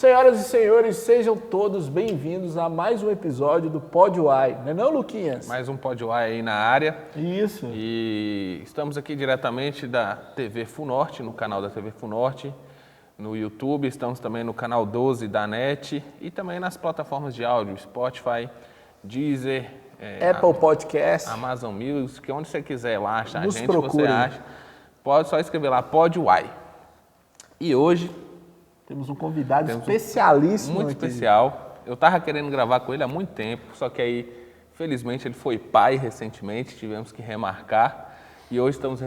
Senhoras e senhores, sejam todos bem-vindos a mais um episódio do Pod Uai. Não é não, Luquinhas? Mais um Pod Uai aí na área. Isso. E estamos aqui diretamente da TV Funorte, no canal da TV Funorte, no YouTube. Estamos também no canal 12 da NET e também nas plataformas de áudio, Spotify, Deezer, Apple Podcast, Amazon Music, onde você quiser lá achar Nos a gente, procure. você acha. Pode só escrever lá, Pod Uai. E hoje temos um convidado Temos um- especialíssimo muito aqui. especial. Eu estava querendo gravar com ele há muito tempo, só que aí, felizmente, ele foi pai recentemente, tivemos que remarcar. E hoje estamos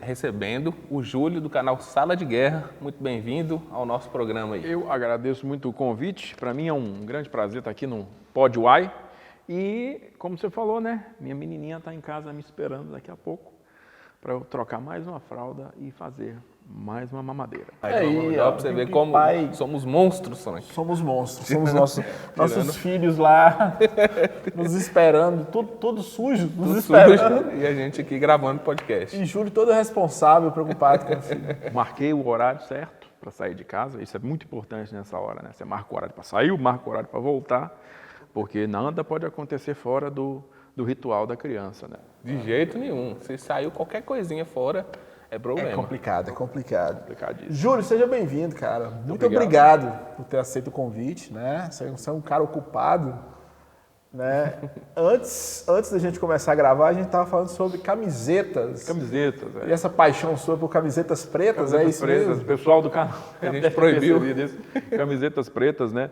recebendo o Júlio, do canal Sala de Guerra. Muito bem-vindo ao nosso programa aí. Eu agradeço muito o convite. Para mim é um grande prazer estar aqui no Pod Uai. E, como você falou, né? Minha menininha está em casa me esperando daqui a pouco para eu trocar mais uma fralda e fazer mais uma mamadeira. Aí, Dá ó, pra você que ver como pai. somos monstros, Sonic. Somos monstros, somos nossos filhos lá nos esperando, tudo sujo, nos esperando. E a gente aqui gravando podcast. E Júlio todo responsável, preocupado com o filho. Marquei o horário certo para sair de casa. Isso é muito importante nessa hora, né? Você marca o horário para sair, marca o horário para voltar, porque nada pode acontecer fora do ritual da criança, né? De jeito nenhum. Se saiu qualquer coisinha fora, é problema. É complicado. Complicadíssimo. Júlio, seja bem-vindo, cara. Muito obrigado por ter aceito o convite, né? Você é um cara ocupado, né? Antes da gente começar a gravar, a gente estava falando sobre camisetas. Camisetas, E essa paixão sua por camisetas pretas, é isso pretas, mesmo? o pessoal do canal A gente deve ter proibiu. percebido isso. Camisetas pretas, né?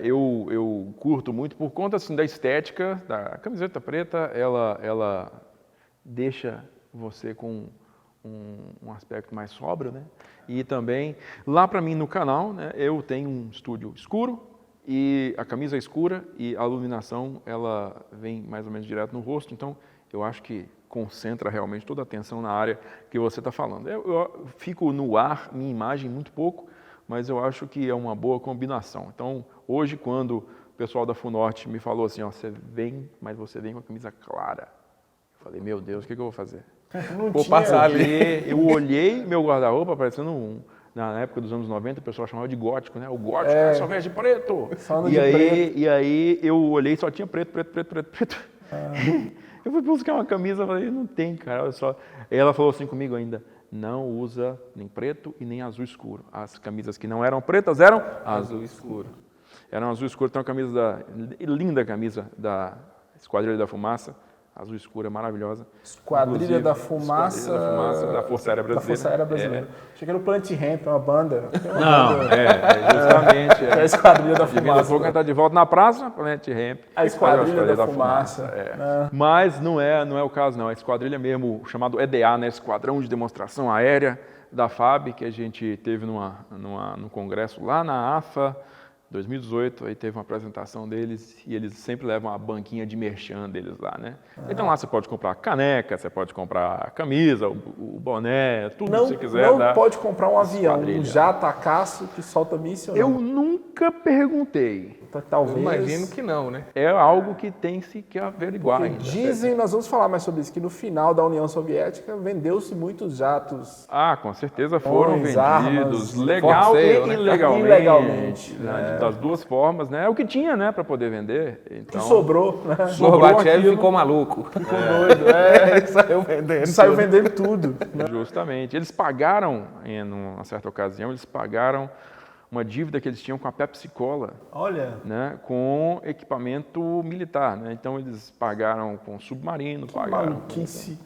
Eu curto muito por conta assim, da estética. Da camiseta preta, ela deixa você com um aspecto mais sóbrio, né? E também, lá para mim no canal, né, eu tenho um estúdio escuro e a camisa é escura e a iluminação ela vem mais ou menos direto no rosto, então eu acho que concentra realmente toda a atenção na área que você está falando. Eu fico no ar, minha imagem muito pouco, mas eu acho que é uma boa combinação. Então, hoje, quando o pessoal da Funorte me falou assim, ó, você vem, mas você vem com a camisa clara. Eu falei, meu Deus, o que eu vou fazer? Vou passar ali. Eu olhei meu guarda-roupa, parecendo na época dos anos 90, o pessoal chamava de gótico, né? O gótico só veste de preto. Só anda de preto. E aí eu olhei e só tinha preto. Eu fui buscar uma camisa, falei, não tem, cara, olha só. E ela falou assim comigo ainda, não usa nem preto e nem azul escuro. As camisas que não eram pretas eram azul escuro. Eram azul escuro, tem uma camisa, linda camisa da Esquadrilha da Fumaça, azul escura, maravilhosa. Esquadrilha da Fumaça. Esquadrilha da Fumaça, da Força Aérea Brasileira. Da Força Aérea Brasileira. Achei que era o Planet Ramp, uma banda. Não, justamente. É a Esquadrilha da Divina Fumaça. Fogo está de volta na praça, Planet Ramp. A Esquadrilha da Fumaça. Mas não é o caso, não. A esquadrilha mesmo, chamado EDA, né? Esquadrão de Demonstração Aérea da FAB, que a gente teve no congresso lá na AFA, 2018, aí teve uma apresentação deles e eles sempre levam a banquinha de merchan deles lá, né? Então lá você pode comprar caneca, você pode comprar camisa, o boné, tudo que você quiser. Não pode comprar um avião, Esquadrilha. um jato-caço que solta míssil, Eu não. nunca perguntei. Talvez. Eu imagino que não, né? É algo que tem se que averiguar ainda. Dizem, nós vamos falar mais sobre isso, que no final da União Soviética vendeu-se muitos jatos. Ah, com certeza foram Armas, vendidos, legal forceio, e né? Ilegalmente, né? Das duas formas, né? É o que tinha, né, para poder vender. Então, Que sobrou, né? Gorbachev aquilo. ficou maluco. Ficou doido. Ele saiu vendendo. Saiu vendendo tudo. Justamente. Eles pagaram, em uma certa ocasião, eles pagaram uma dívida que eles tinham com a Pepsi Cola, Olha, né, com equipamento militar, né? Então eles pagaram com submarino, pagaram maluquice.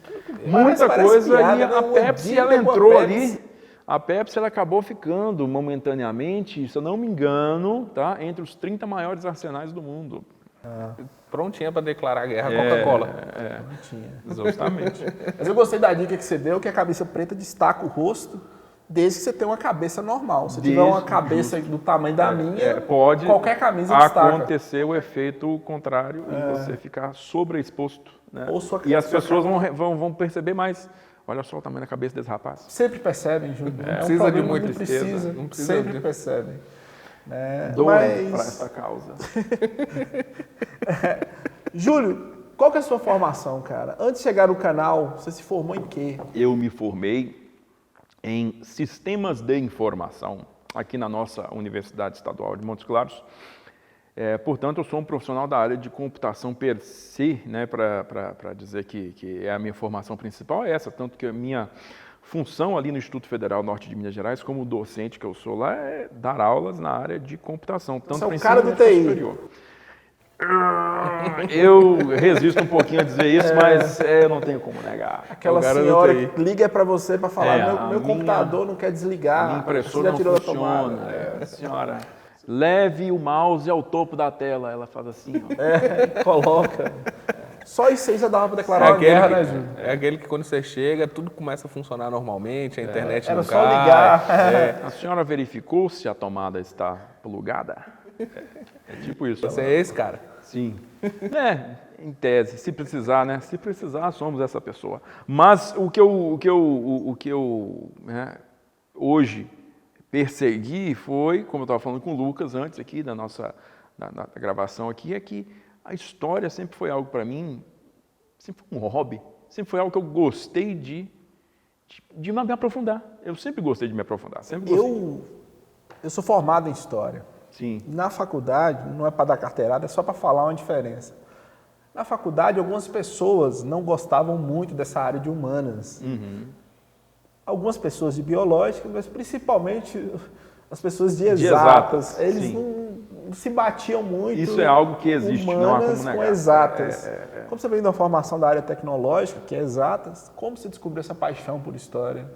muita Parece coisa piada, e né? a Um Pepsi dia ela pegou a entrou Pepsi. ali. A Pepsi ela acabou ficando momentaneamente, se eu não me engano, tá, entre os 30 maiores arsenais do mundo. Prontinha para declarar guerra à Coca-Cola. Justamente. Mas eu gostei da dica que você deu, que a cabeça preta destaca o rosto, desde que você tenha uma cabeça normal. Se tiver uma cabeça do tamanho da minha, pode qualquer camisa destaca. acontecer o efeito contrário e você ficar sobreexposto, né? Ou sua- E as sua pessoas vão perceber mais. Olha só o tamanho da cabeça desse rapaz. Sempre percebem, Júlio. Não precisa de problema, muita não tristeza, precisa. não precisa Sempre de- percebem. Né? Doa para Mas, essa causa. Júlio, qual que é a sua formação, cara? Antes de chegar no canal, você se formou em quê? Eu me formei em sistemas de informação aqui na nossa Universidade Estadual de Montes Claros. Portanto, eu sou um profissional da área de computação per se, né, para dizer que é a minha formação principal é essa, tanto que a minha função ali no Instituto Federal Norte de Minas Gerais, como docente que eu sou lá, é dar aulas na área de computação, tanto para ensino médio superior. Eu resisto um pouquinho a dizer isso, mas eu não tenho como negar. Aquela senhora que liga para você para falar, meu computador não quer desligar, a minha impressora não funciona. Senhora, leve o mouse ao topo da tela, ela faz assim, ó. Coloca. Só isso aí já dava para declarar uma guerra, né, Júlio? É aquele que quando você chega, tudo começa a funcionar normalmente, a internet não Era cai. só ligar. A senhora verificou se a tomada está plugada? É tipo isso. Você é esse cara? Sim. Em tese, se precisar, né? Se precisar, somos essa pessoa. Mas o que eu hoje persegui foi, como eu estava falando com o Lucas antes aqui da nossa da gravação aqui, é que a história sempre foi algo para mim, sempre foi um hobby, sempre foi algo que eu gostei de me aprofundar. Eu sempre gostei de me aprofundar. Sempre gostei. Eu sou formado em História. Sim. Na faculdade, não é para dar carteirada, é só para falar uma diferença. Na faculdade, algumas pessoas não gostavam muito dessa área de humanas. Algumas pessoas de biológica, mas principalmente as pessoas de exatas. Eles não se batiam muito. Isso é algo que existe, não há como negar. Com exatas. Como você vem da formação da área tecnológica, que é exatas, como você descobriu essa paixão por história?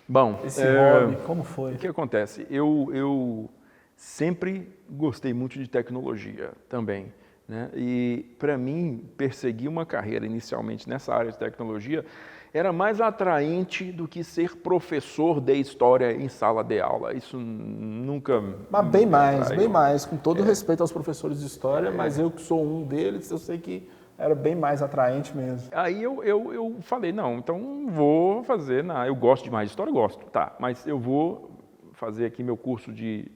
Bom, esse hobby, como foi? O que acontece? Eu sempre gostei muito de tecnologia também, né? E para mim, perseguir uma carreira inicialmente nessa área de tecnologia era mais atraente do que ser professor de história em sala de aula. Isso nunca... Mas bem mais, com todo respeito aos professores de história, mas eu que sou um deles, eu sei que era bem mais atraente mesmo. Aí eu falei, não, então vou fazer, eu gosto demais de história, gosto, tá, mas eu vou fazer aqui meu curso de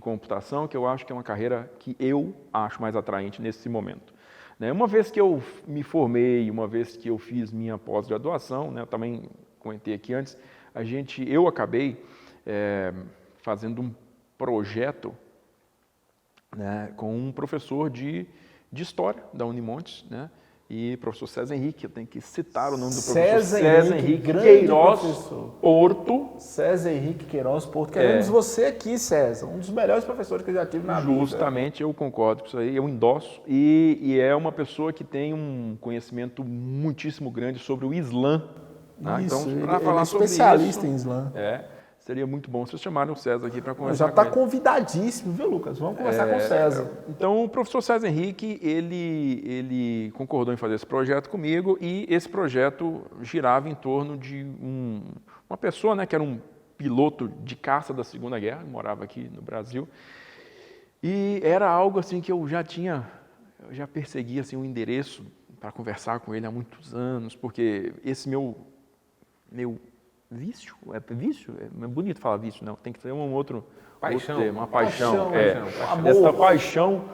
computação, que eu acho que é uma carreira que eu acho mais atraente nesse momento. Uma vez que eu me formei, uma vez que eu fiz minha pós-graduação, eu também comentei aqui antes, eu acabei fazendo um projeto, com um professor de História da Unimontes, e professor César Henrique, eu tenho que citar o nome do professor César Henrique Queiroz Porto. César Henrique Queiroz Porto, queremos você aqui, César, um dos melhores professores que eu já tive na vida. Justamente, eu concordo com isso aí, eu endosso, e é uma pessoa que tem um conhecimento muitíssimo grande sobre o Islã. Isso, então, para falar sobre isso, especialista em Islã. Seria muito bom vocês chamarem o César aqui para conversar já está convidadíssimo, viu, Lucas? Vamos conversar com o César. Então, o professor César Henrique, ele concordou em fazer esse projeto comigo e esse projeto girava em torno de uma pessoa, que era um piloto de caça da Segunda Guerra, morava aqui no Brasil, e era algo assim que eu já perseguia assim, um endereço para conversar com ele há muitos anos, porque esse meu vício? É bonito falar vício, não. Tem que ter um outro termo, uma paixão. Essa paixão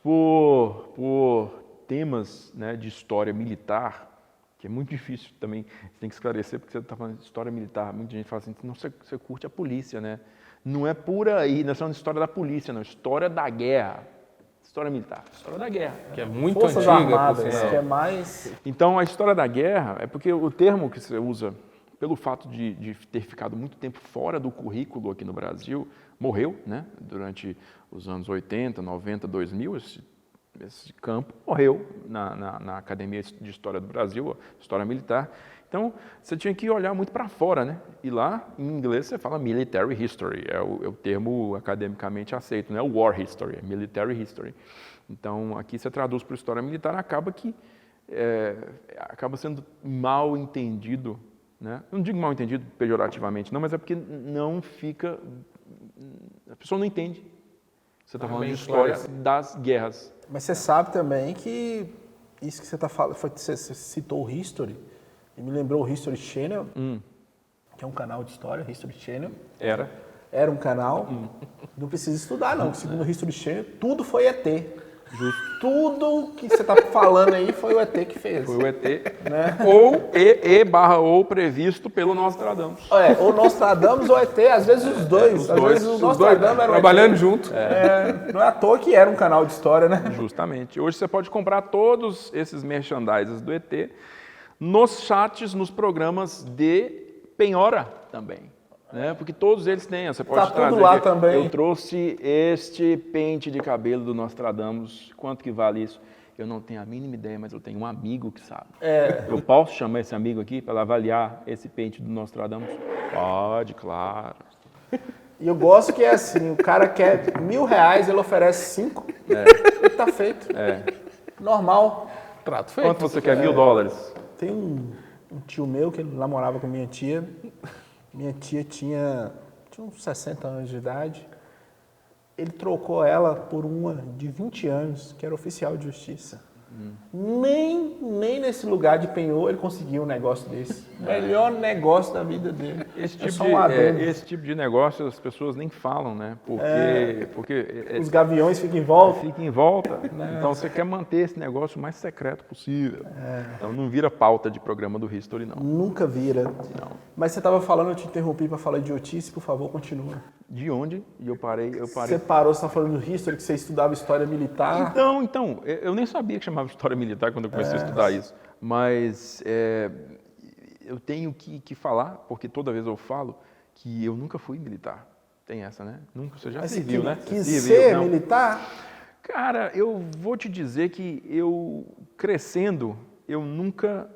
por temas de história militar, que é muito difícil também. Você tem que esclarecer, porque você está falando de história militar. Muita gente fala assim, não, você curte a polícia, né? Não é por aí, não é só história da polícia, não. História da guerra. História militar, história da guerra. Que é muito Forças antiga. Armadas, que é mais... Então, a história da guerra é porque o termo que você usa, pelo fato de ter ficado muito tempo fora do currículo aqui no Brasil, morreu, durante os anos 80, 90, 2000, esse campo morreu na Academia de História do Brasil, História Militar. Então, você tinha que olhar muito para fora, E lá, em inglês, você fala Military History, é o termo academicamente aceito, não é o War History, é Military History. Então, aqui você traduz para História Militar, acaba sendo mal entendido, Eu não digo mal entendido pejorativamente, não, mas é porque não fica... A pessoa não entende. Você está falando de história das guerras. Mas você sabe também que isso que você está falando, você citou o History, e me lembrou o History Channel, que é um canal de história, History Channel. Era um canal. Não precisa estudar, não. Segundo o History Channel, tudo foi ET. Justo. Tudo que você tá falando aí foi o ET que fez. Foi o ET. Né? Ou previsto pelo Nostradamus. Ou Nostradamus ou ET, às vezes os dois. Às vezes o Nostradamus era o trabalhando ET. junto. Não é à toa que era um canal de história, né? Justamente. Hoje você pode comprar todos esses merchandises do ET nos chats, nos programas de penhora também. Né? Porque todos eles têm. Você pode tá tudo lá aqui. também. Eu trouxe este pente de cabelo do Nostradamus. Quanto que vale isso? Eu não tenho a mínima ideia, mas eu tenho um amigo que sabe. Eu posso chamar esse amigo aqui para avaliar esse pente do Nostradamus? Pode, claro. E eu gosto que é assim, o cara quer R$1.000, ele oferece 5, e tá feito. Normal. Trato feito. Quanto você quer? $1.000? Tem um tio meu que ele namorava com minha tia. Minha tia tinha uns 60 anos de idade. Ele trocou ela por uma de 20 anos, que era oficial de justiça. Nem nesse lugar de penhor ele conseguiu um negócio desse. Melhor negócio da vida dele. Esse tipo de negócio as pessoas nem falam, né? Porque os gaviões ficam em volta. Fica em volta. Então você quer manter esse negócio o mais secreto possível. Então não vira pauta de programa do History, não. Nunca vira. Não. Mas você estava falando, eu te interrompi para falar idiotice, por favor, continua. De onde? E eu parei. Você parou, você estava falando do History, que você estudava história militar. Então, eu nem sabia que chamava história militar quando eu comecei a estudar isso. Mas eu tenho que falar, porque toda vez eu falo, que eu nunca fui militar. Tem essa, né? Nunca, você já serviu, né? Quis ser militar? Cara, eu vou te dizer que eu, crescendo, eu nunca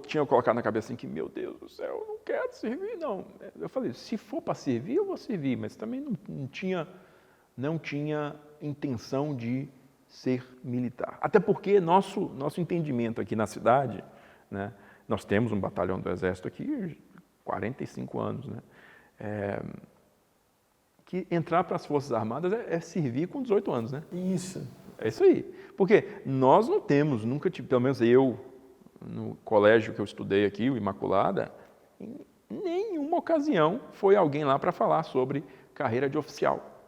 tinha colocado na cabeça assim que, meu Deus do céu, eu não quero servir, não. Eu falei, se for para servir, eu vou servir, mas também não tinha intenção de ser militar. Até porque nosso entendimento aqui na cidade, né, nós temos um batalhão do Exército aqui, 45 anos, né, que entrar para as Forças Armadas é servir com 18 anos, né? Isso. É isso aí. Porque nós não temos, nunca tive, pelo menos eu, no colégio que eu estudei aqui, o Imaculada, em nenhuma ocasião foi alguém lá para falar sobre carreira de oficial.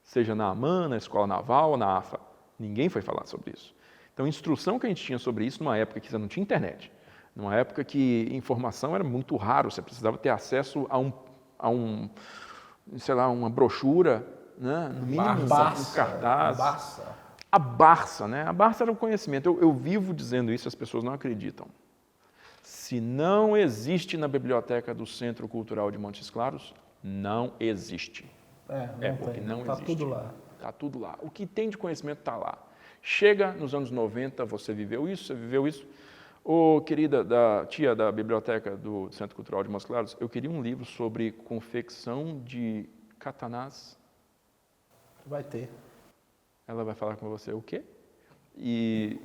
Seja na AMAN, na Escola Naval ou na AFA. Ninguém foi falar sobre isso. Então, a instrução que a gente tinha sobre isso numa época que você não tinha internet, numa época que informação era muito raro, você precisava ter acesso a uma brochura, né? No mínimo um cartaz. A Barça, né? A Barça era o conhecimento. Eu vivo dizendo isso, as pessoas não acreditam. Se não existe na biblioteca do Centro Cultural de Montes Claros, não existe. Porque não existe. Está tudo lá. Está tudo lá. O que tem de conhecimento está lá. Chega nos anos 90, você viveu isso, querida tia da biblioteca do Centro Cultural de Montes Claros, eu queria um livro sobre confecção de katanás. Vai ter. Ela vai falar com você o quê? E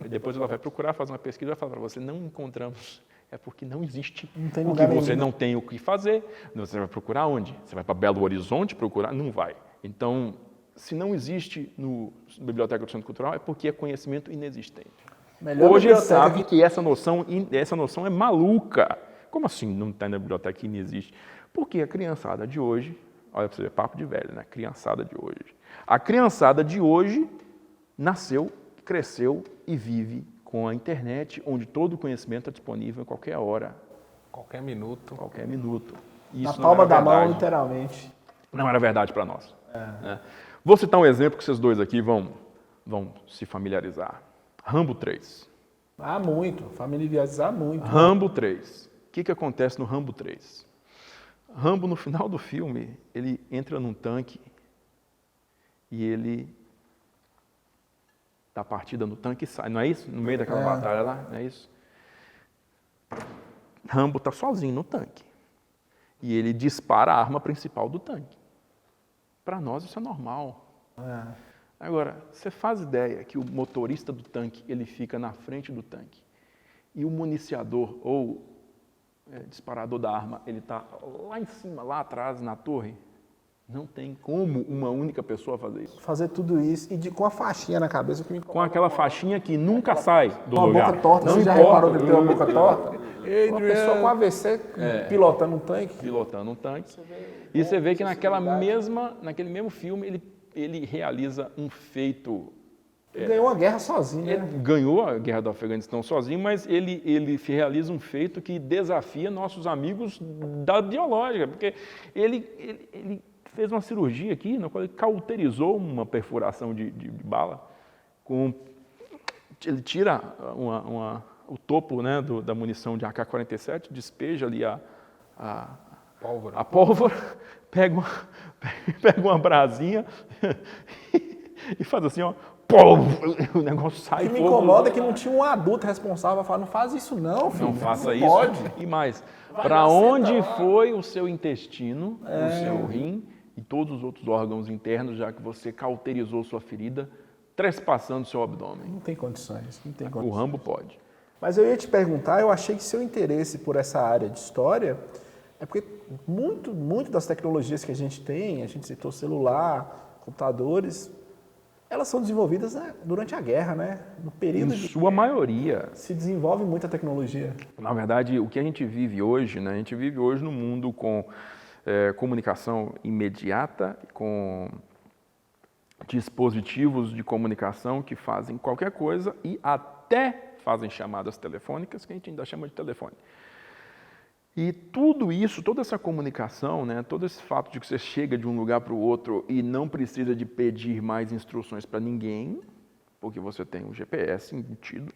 depois ela vai procurar fazer uma pesquisa e vai falar para você, não encontramos. É porque não existe. Não tem porque lugar você nenhum. não tem o que fazer. Você vai procurar onde? Você vai para Belo Horizonte procurar? Não vai. Então, se não existe na Biblioteca do Centro Cultural, é porque é conhecimento inexistente. Hoje ele sabe que essa noção é maluca. Como assim não está na biblioteca e não existe? Porque a criançada de hoje, olha para você ver, papo de velho, né? Criançada de hoje. A criançada de hoje nasceu, cresceu e vive com a internet, onde todo o conhecimento é disponível em qualquer hora. Qualquer minuto. Qualquer minuto. Na palma da mão, literalmente. Não era verdade para nós. Né? Vou citar um exemplo que vocês dois aqui vão se familiarizar. Rambo 3. Muito. Familiarizar muito. Rambo 3. O que acontece no Rambo 3? Rambo, no final do filme, ele entra num tanque e ele dá partida no tanque e sai. Não é isso? No meio daquela batalha lá, não é isso? Rambo está sozinho no tanque. E ele dispara a arma principal do tanque. Para nós isso é normal. Agora, você faz ideia que o motorista do tanque, ele fica na frente do tanque. E o municiador ou disparador da arma, ele está lá em cima, lá atrás, na torre. Não tem como uma única pessoa fazer isso. Fazer tudo isso e com a faixinha na cabeça. Que me com aquela faixinha que nunca sai do uma lugar. Boca torta, não você importa. já reparou que tem uma boca torta? Uma pessoa com AVC pilotando um tanque. Pilotando um tanque. E você vê que naquele mesmo filme, ele ele realiza um feito. Ganhou a guerra sozinho, né? Ele ganhou a guerra do Afeganistão sozinho, mas ele realiza um feito que desafia nossos amigos da biológica, porque ele fez uma cirurgia aqui, na qual ele cauterizou uma perfuração de bala. Ele tira o topo, né, da munição de AK-47, despeja ali a pólvora, pega uma brasinha e faz assim, ó, o negócio sai. O que me incomoda é que não tinha um adulto responsável para falar, não faz isso não, filho. Não faça não isso. Pode. E mais, para onde foi o seu intestino, o seu rim e todos os outros órgãos internos, já que você cauterizou sua ferida, trespassando seu abdômen? Não tem condições, não tem O condições. Rambo pode. Mas eu ia te perguntar, eu achei que seu interesse por essa área de história é porque muito das tecnologias que a gente tem, a gente citou celular, computadores, elas são desenvolvidas, né, durante a guerra, né? No período Em sua maioria. se desenvolve muita tecnologia. Na verdade, o que a gente vive hoje, né? A gente vive hoje num mundo com comunicação imediata, com dispositivos de comunicação que fazem qualquer coisa e até fazem chamadas telefônicas, que a gente ainda chama de telefone. E tudo isso, toda essa comunicação, né, todo esse fato de que você chega de um lugar para o outro e não precisa de pedir mais instruções para ninguém, porque você tem um GPS embutido,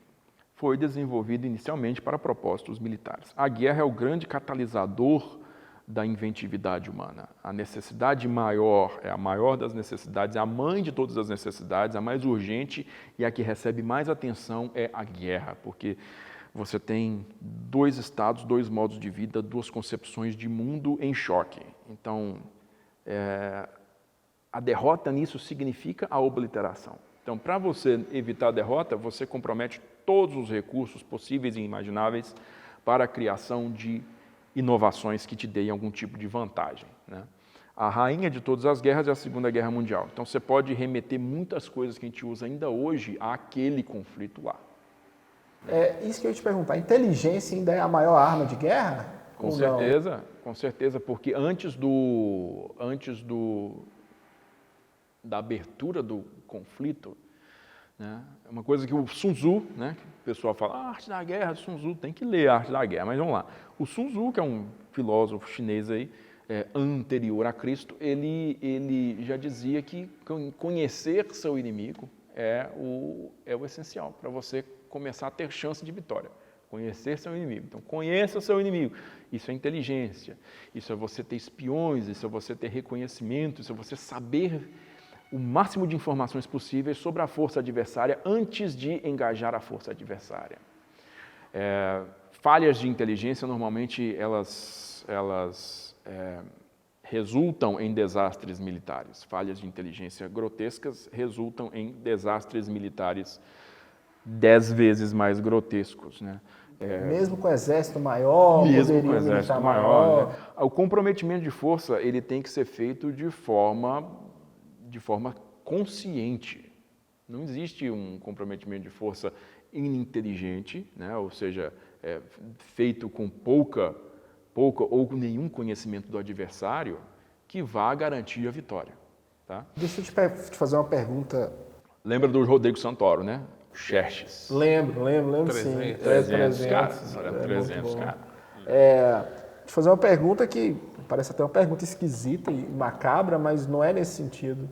foi desenvolvido inicialmente para propósitos militares. A guerra é o grande catalisador da inventividade humana. A necessidade maior é a maior das necessidades, é a mãe de todas as necessidades, a mais urgente e a que recebe mais atenção é a guerra, porque você tem dois estados, dois modos de vida, duas concepções de mundo em choque. Então, a derrota nisso significa a obliteração. Então, para você evitar a derrota, você compromete todos os recursos possíveis e imagináveis para a criação de inovações que te deem algum tipo de vantagem, né? A rainha de todas as guerras é a Segunda Guerra Mundial. Então, você pode remeter muitas coisas que a gente usa ainda hoje àquele conflito lá. Isso que eu ia te perguntar, a inteligência ainda é a maior arma de guerra? Com Ou não? certeza, porque antes da abertura do conflito, né, é uma coisa que o Sun Tzu, né, que o pessoal fala, a arte da guerra, Sun Tzu, tem que ler a arte da guerra, mas vamos lá. O Sun Tzu, que é um filósofo chinês aí, anterior a Cristo, ele já dizia que conhecer seu inimigo é o essencial para você começar a ter chance de vitória. Conhecer seu inimigo. Então, conheça seu inimigo. Isso é inteligência. Isso é você ter espiões, isso é você ter reconhecimento, isso é você saber o máximo de informações possíveis sobre a força adversária antes de engajar a força adversária. Falhas de inteligência, normalmente, elas resultam em desastres militares. Falhas de inteligência grotescas resultam em desastres militares 10 vezes mais grotescos, né? Mesmo com o exército maior, Mesmo com o exército maior, né? O comprometimento de força ele tem que ser feito de forma consciente. Não existe um comprometimento de força ininteligente, né? Ou seja, feito com pouca ou com nenhum conhecimento do adversário, que vá garantir a vitória. Tá? Deixa eu te fazer uma pergunta. Lembra do Rodrigo Santoro, né? Xerxes. Lembro sim. 300 caras. 300 caras. Te fazer uma pergunta que parece até uma pergunta esquisita e macabra, mas não é nesse sentido.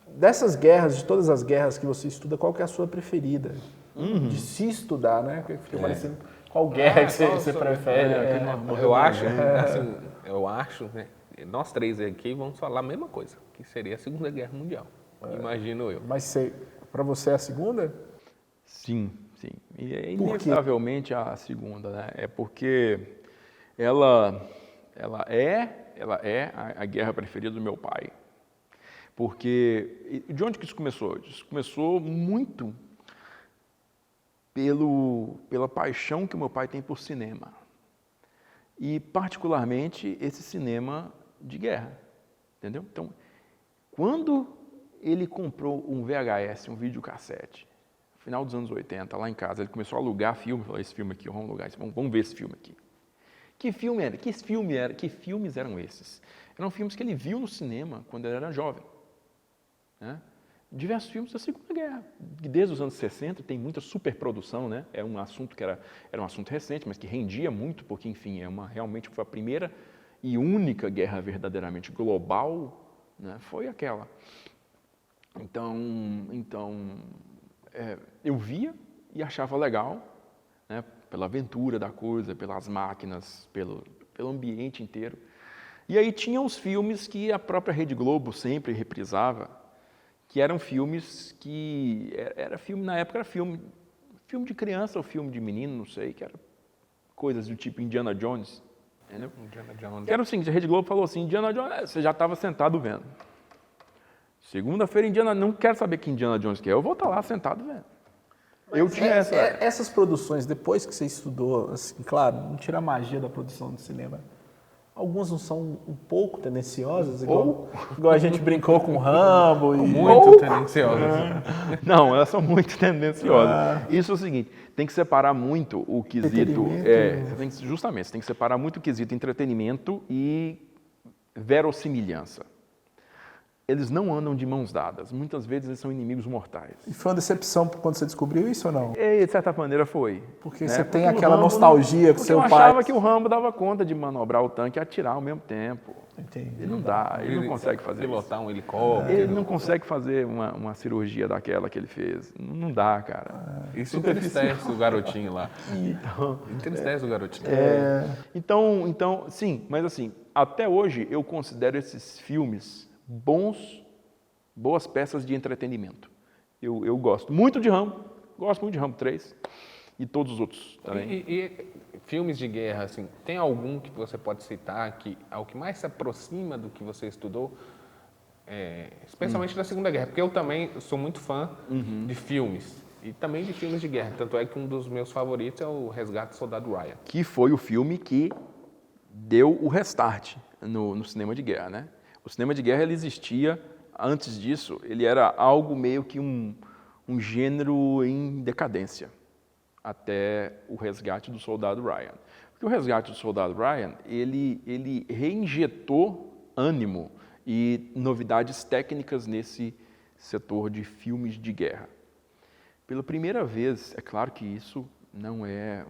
Dessas guerras, de todas as guerras que você estuda, qual que é a sua preferida? De se estudar, né? Fica parecendo qual guerra que você prefere. Eu acho, né? Nós três aqui vamos falar a mesma coisa, que seria a Segunda Guerra Mundial. Imagino eu. Mas para você é a segunda? Sim. E é inevitavelmente a segunda, né? É porque ela é a guerra preferida do meu pai. Porque, de onde que isso começou? Isso começou muito pela paixão que o meu pai tem por cinema. E, particularmente, esse cinema de guerra. Entendeu? Então, quando ele comprou um VHS, um videocassete, no final dos anos 80, lá em casa, ele começou a alugar filme, falou, esse filme aqui, vamos alugar, vamos ver esse filme aqui. Que filmes eram esses? Eram filmes que ele viu no cinema quando ele era jovem. né? Diversos filmes da Segunda Guerra. Desde os anos 60 tem muita superprodução, né? Era um assunto que era um assunto recente, mas que rendia muito, porque, enfim, realmente foi a primeira e única guerra verdadeiramente global, né? Foi aquela. Então eu via e achava legal, né? Pela aventura da coisa, pelas máquinas, pelo ambiente inteiro. E aí tinha os filmes que a própria Rede Globo sempre reprisava, que eram filmes que... na época era filme de criança ou filme de menino, não sei, que era coisas do tipo Indiana Jones, entendeu? Indiana Jones. Que era o seguinte, a Rede Globo falou assim, Indiana Jones, você já estava sentado vendo. Segunda-feira, não quero saber que Indiana Jones que é, eu vou estar lá sentado vendo. Mas eu tinha essas produções, depois que você estudou, assim, claro, não tira a magia da produção do cinema. Algumas não são um pouco tendenciosas, igual a gente brincou com o Rambo. Muito tendenciosas. Não, elas são muito tendenciosas. Isso é o seguinte, tem que separar muito o quesito... Justamente, você tem que separar muito o quesito entretenimento e verossimilhança. Eles não andam de mãos dadas. Muitas vezes eles são inimigos mortais. E foi uma decepção quando você descobriu isso ou não? E, de certa maneira, foi. Porque você tem aquela nostalgia com seu pai. Eu achava que o Rambo dava conta de manobrar o tanque e atirar ao mesmo tempo. Entendi. Ele não dá, ele não consegue fazer isso. Pilotar um helicóptero. Ele não consegue fazer uma cirurgia daquela que ele fez. Não dá, cara. Isso entristece o garotinho lá. Entristece o garotinho. Então, sim, mas assim, até hoje eu considero esses filmes boas peças de entretenimento. Eu gosto muito de Rambo, gosto muito de Rambo 3 e todos os outros também. E filmes de guerra, assim, tem algum que você pode citar que é o que mais se aproxima do que você estudou, especialmente da Segunda Guerra? Porque eu também sou muito fã de filmes e também de filmes de guerra. Tanto é que um dos meus favoritos é o Resgate do Soldado Ryan. Que foi o filme que deu o restart no cinema de guerra, né? O cinema de guerra ele existia, antes disso, ele era algo meio que um gênero em decadência, até o Resgate do Soldado Ryan. Porque o Resgate do Soldado Ryan, ele reinjetou ânimo e novidades técnicas nesse setor de filmes de guerra. Pela primeira vez, é claro que isso não é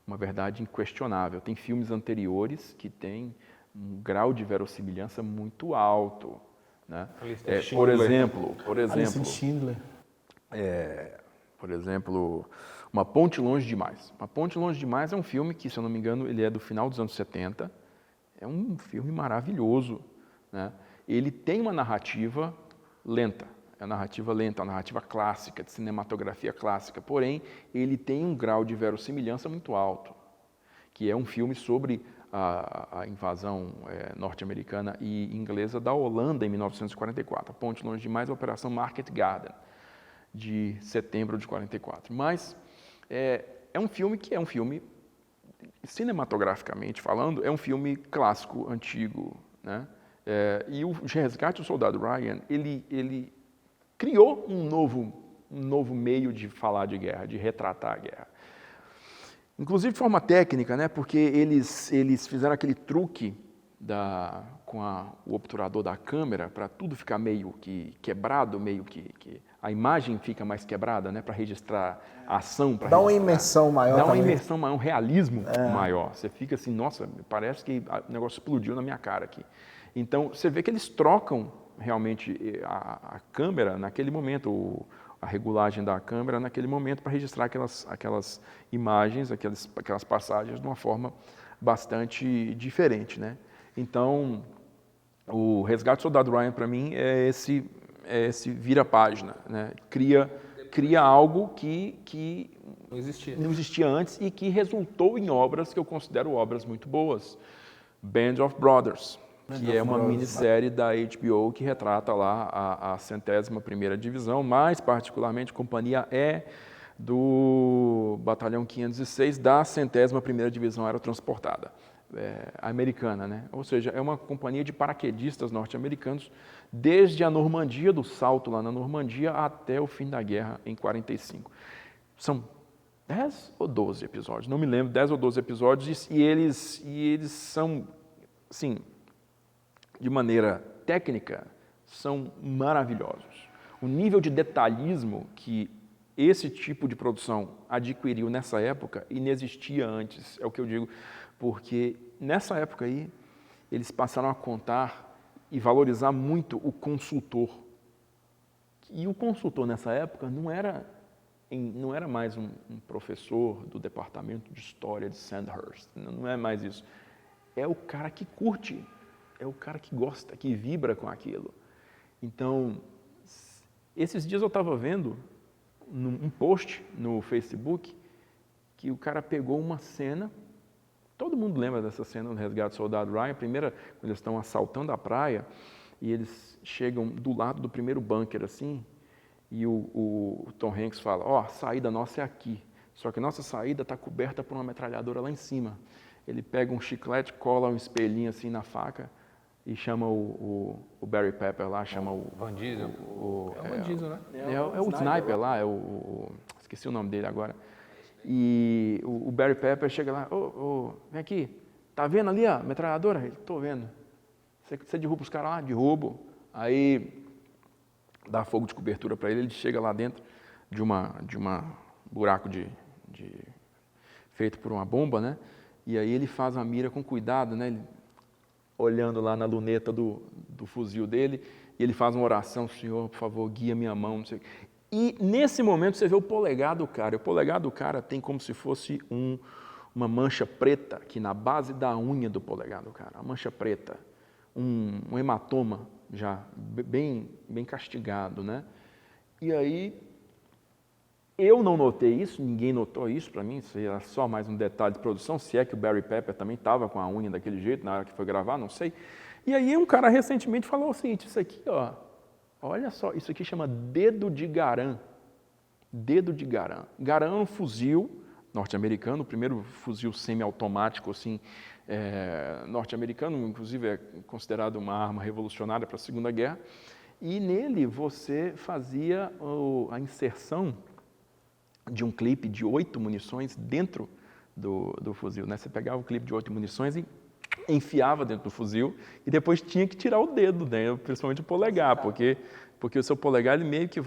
uma verdade inquestionável. Tem filmes anteriores que têm um grau de verossimilhança muito alto, né? Por exemplo, Uma Ponte Longe Demais. Uma Ponte Longe Demais é um filme que, se eu não me engano, ele é do final dos anos 70. É um filme maravilhoso, né? Ele tem uma narrativa lenta, uma narrativa clássica, de cinematografia clássica, porém, ele tem um grau de verossimilhança muito alto, que é um filme sobre a invasão norte-americana e inglesa da Holanda em 1944. A Ponte Longe Demais, a Operação Market Garden, de setembro de 44. Mas é um filme que é um filme, cinematograficamente falando, é um filme clássico, antigo, né? E o Resgate do Soldado Ryan, ele criou um novo meio de falar de guerra, de retratar a guerra. Inclusive de forma técnica, né? Porque eles fizeram aquele truque com o obturador da câmera para tudo ficar meio que quebrado, meio que a imagem fica mais quebrada, né? Para registrar a ação. Dá uma imersão maior. Dá uma imersão maior, um realismo maior. Você fica assim, nossa, parece que o negócio explodiu na minha cara aqui. Então, você vê que eles trocam realmente a câmera naquele momento, a regulagem da câmera naquele momento para registrar aquelas imagens, aquelas passagens de uma forma bastante diferente, né? Então, o Resgate do Soldado Ryan, para mim, é esse vira-página, né? Cria algo que não existia antes e que resultou em obras que eu considero obras muito boas. Band of Brothers, que é uma minissérie da HBO que retrata lá a 101ª Divisão, mais particularmente a Companhia E do Batalhão 506 da 101ª Divisão Aerotransportada, americana, né? Ou seja, é uma companhia de paraquedistas norte-americanos desde a Normandia, do salto lá na Normandia, até o fim da guerra em 45. São 10 ou 12 episódios, não me lembro, 10 ou 12 episódios, e eles são, assim, de maneira técnica, são maravilhosos. O nível de detalhismo que esse tipo de produção adquiriu nessa época inexistia antes, é o que eu digo, porque nessa época aí eles passaram a contar e valorizar muito o consultor. E o consultor nessa época não era mais um professor do departamento de história de Sandhurst, não é mais isso. É o cara que curte, é o cara que gosta, que vibra com aquilo. Então, esses dias eu estava vendo um post no Facebook que o cara pegou uma cena, todo mundo lembra dessa cena no Resgate do Soldado Ryan, primeira, quando eles estão assaltando a praia, e eles chegam do lado do primeiro bunker, assim, e o Tom Hanks fala, a saída nossa é aqui, só que a nossa saída está coberta por uma metralhadora lá em cima. Ele pega um chiclete, cola um espelhinho assim na faca e chama o Barry Pepper lá, chama o... Van Diesel. É o Van Diesel, né? É o sniper lá, esqueci o nome dele agora. E o Barry Pepper chega lá, vem aqui, tá vendo ali a metralhadora? Ele, tô vendo. Você derruba os caras lá? Derrubo. Aí dá fogo de cobertura para ele chega lá dentro de uma buraco feito por uma bomba, né? E aí ele faz a mira com cuidado, né? Ele, olhando lá na luneta do fuzil dele, e ele faz uma oração, Senhor, por favor, guia minha mão, não sei o quê. E nesse momento você vê o polegar do cara. O polegar do cara tem como se fosse uma mancha preta aqui na base da unha do polegar do cara, uma mancha preta, um hematoma já bem castigado, né? E aí eu não notei isso, ninguém notou isso para mim, isso era só mais um detalhe de produção, se é que o Barry Pepper também estava com a unha daquele jeito na hora que foi gravar, não sei. E aí um cara recentemente falou o seguinte, isso aqui, olha só, isso aqui chama dedo de Garand. Dedo de Garand. Garand é um fuzil norte-americano, o primeiro fuzil semiautomático assim, norte-americano, inclusive é considerado uma arma revolucionária para a Segunda Guerra. E nele você fazia a inserção de um clipe de 8 munições dentro do fuzil, né? Você pegava o clipe de 8 munições e enfiava dentro do fuzil e depois tinha que tirar o dedo, né? Principalmente o polegar, porque o seu polegar ele meio que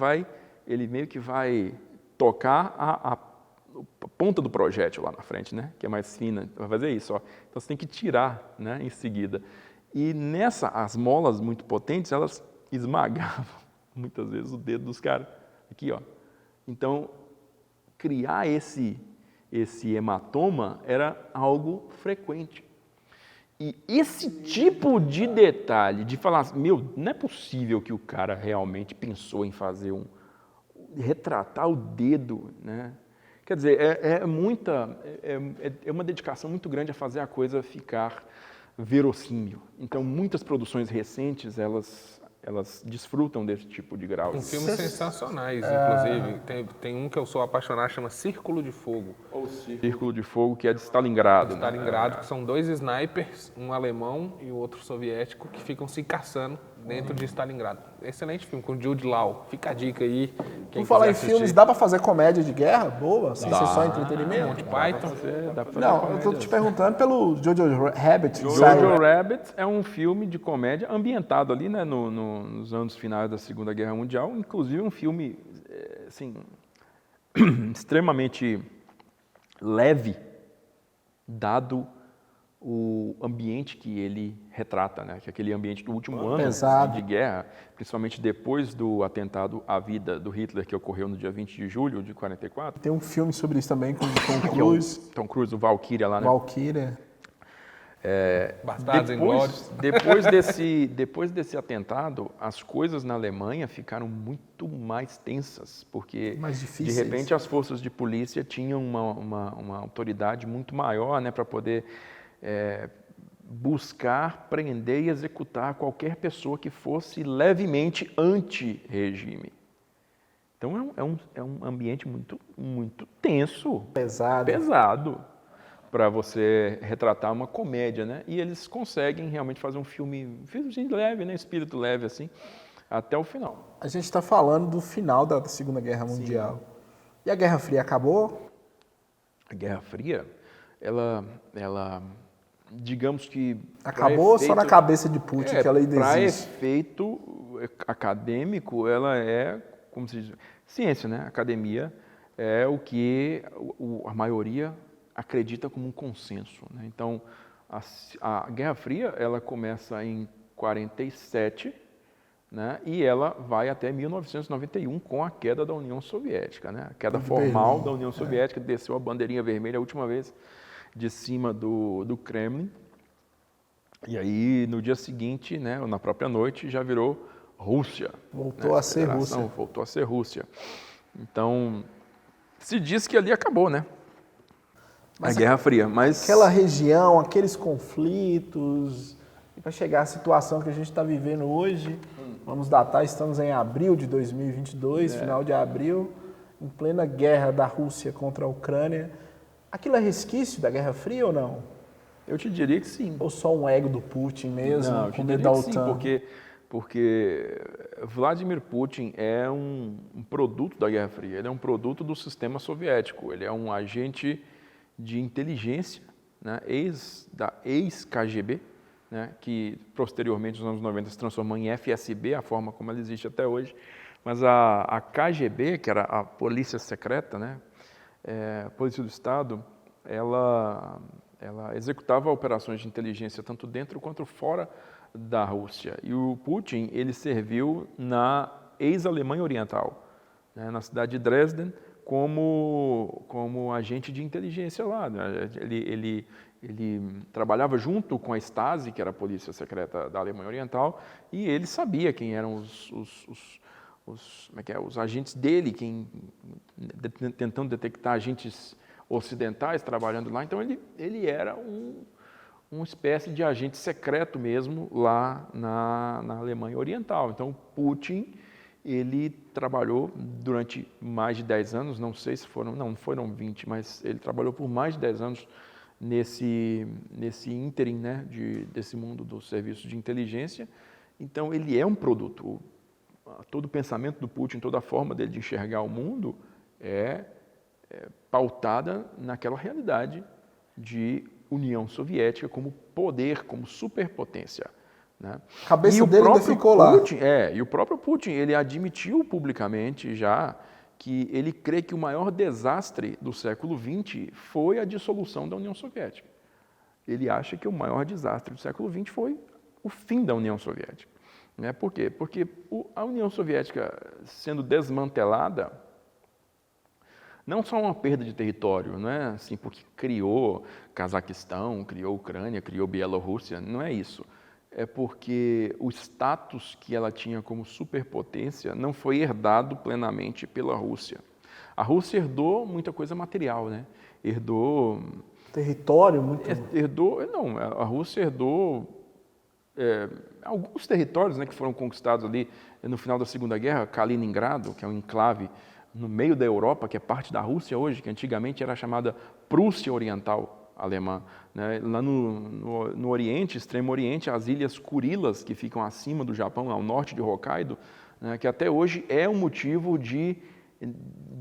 vai tocar a ponta do projétil lá na frente, né? Que é mais fina, vai fazer isso, ó. Então você tem que tirar, né? Em seguida. E as molas muito potentes, elas esmagavam muitas vezes o dedo dos caras aqui, ó. Então criar esse hematoma era algo frequente. E esse tipo de detalhe, de falar, não é possível que o cara realmente pensou em fazer retratar o dedo, né? Quer dizer, é uma dedicação muito grande a fazer a coisa ficar verossímil. Então, muitas produções recentes, elas desfrutam desse tipo de grau. Com filmes sensacionais, inclusive. Tem um que eu sou apaixonado, chama Círculo de Fogo. Círculo de Fogo, que é de Stalingrado. Stalingrado, que são 2 snipers, um alemão e o outro soviético, que ficam se caçando dentro de Stalingrado. Excelente filme, com Jude Law. Fica a dica aí. Por falar em filmes, dá pra fazer comédia de guerra? Boa? Sem ser só entretenimento? Monty Python. Não, eu tô te perguntando pelo Jojo Rabbit. Jojo Rabbit é um filme de comédia ambientado ali, né, nos anos finais da Segunda Guerra Mundial, inclusive um filme assim, extremamente leve, dado o ambiente que ele retrata, né? Que é aquele ambiente do último ano de guerra, principalmente depois do atentado à vida do Hitler, que ocorreu no dia 20 de julho de 44. Tem um filme sobre isso também com Tom Cruise. Tom Cruise, o Valkyria lá, né? Valkyria. Bastardos Inglórios. Depois desse atentado, as coisas na Alemanha ficaram muito mais tensas, porque mais difíceis. De repente as forças de polícia tinham uma autoridade muito maior, né, para poder buscar, prender e executar qualquer pessoa que fosse levemente anti-regime. Então é um ambiente muito, muito tenso, pesado para você retratar uma comédia, né? E eles conseguem realmente fazer um filme leve, né? Espírito leve assim, até o final. A gente está falando do final da Segunda Guerra Mundial. Sim. E a Guerra Fria acabou? A Guerra Fria, ela digamos que... Acabou só na cabeça de Putin que ela ainda Para existe. efeito acadêmico, ela é, como se diz, ciência, né? Academia é o que a maioria acredita como um consenso, né? Então, a Guerra Fria, ela começa em 47, né? E ela vai até 1991 com a queda da União Soviética, né? A queda formal da União Soviética, desceu a bandeirinha vermelha a última vez de cima do Kremlin. E aí, no dia seguinte, né, ou na própria noite, já virou Rússia. Voltou a ser Rússia. Voltou a ser Rússia. Então, se diz que ali acabou, né? A Guerra Fria. Mas aquela região, aqueles conflitos, para chegar à situação que a gente está vivendo hoje, vamos datar, estamos em abril de 2022, final de abril, em plena guerra da Rússia contra a Ucrânia. Aquilo é resquício da Guerra Fria ou não? Eu te diria que sim. Ou só um ego do Putin mesmo, Não, eu te com diria medo da que OTAN? sim, porque Vladimir Putin é um produto da Guerra Fria, ele é um produto do sistema soviético, ele é um agente de inteligência, né, ex-KGB, né, que posteriormente nos anos 90 se transformou em FSB, a forma como ela existe até hoje, mas a KGB, que era a polícia secreta, né, a polícia do Estado, ela executava operações de inteligência tanto dentro quanto fora da Rússia. E o Putin, ele serviu na ex-Alemanha Oriental, né, na cidade de Dresden, como agente de inteligência lá, né? Ele trabalhava junto com a Stasi, que era a polícia secreta da Alemanha Oriental, e ele sabia quem eram os agentes dele, tentando detectar agentes ocidentais trabalhando lá. Então ele era uma espécie de agente secreto mesmo lá na Alemanha Oriental. Então Putin, ele trabalhou durante mais de 10 anos, não sei se não foram 20, mas ele trabalhou por mais de 10 anos nesse ínterim, né, desse mundo dos serviços de inteligência. Então ele é um produto. Todo o pensamento do Putin, toda a forma dele de enxergar o mundo é pautada naquela realidade de União Soviética como poder, como superpotência, né? A cabeça dele ainda ficou lá. E o próprio Putin, ele admitiu publicamente já que ele crê que o maior desastre do século XX foi a dissolução da União Soviética. Ele acha que o maior desastre do século XX foi o fim da União Soviética, né? Por quê? Porque a União Soviética sendo desmantelada, não só uma perda de território, não é assim porque criou Cazaquistão, criou Ucrânia, criou Bielorrússia, não é isso. É porque o status que ela tinha como superpotência não foi herdado plenamente pela Rússia. A Rússia herdou muita coisa material, né? Herdou... Território muito... A Rússia herdou alguns territórios, né, que foram conquistados ali no final da Segunda Guerra, Kaliningrado, que é um enclave no meio da Europa, que é parte da Rússia hoje, que antigamente era chamada Prússia Oriental alemã, né? Lá no Oriente, Extremo Oriente, as ilhas Kurilas, que ficam acima do Japão, ao norte de Hokkaido, né, que até hoje é um motivo de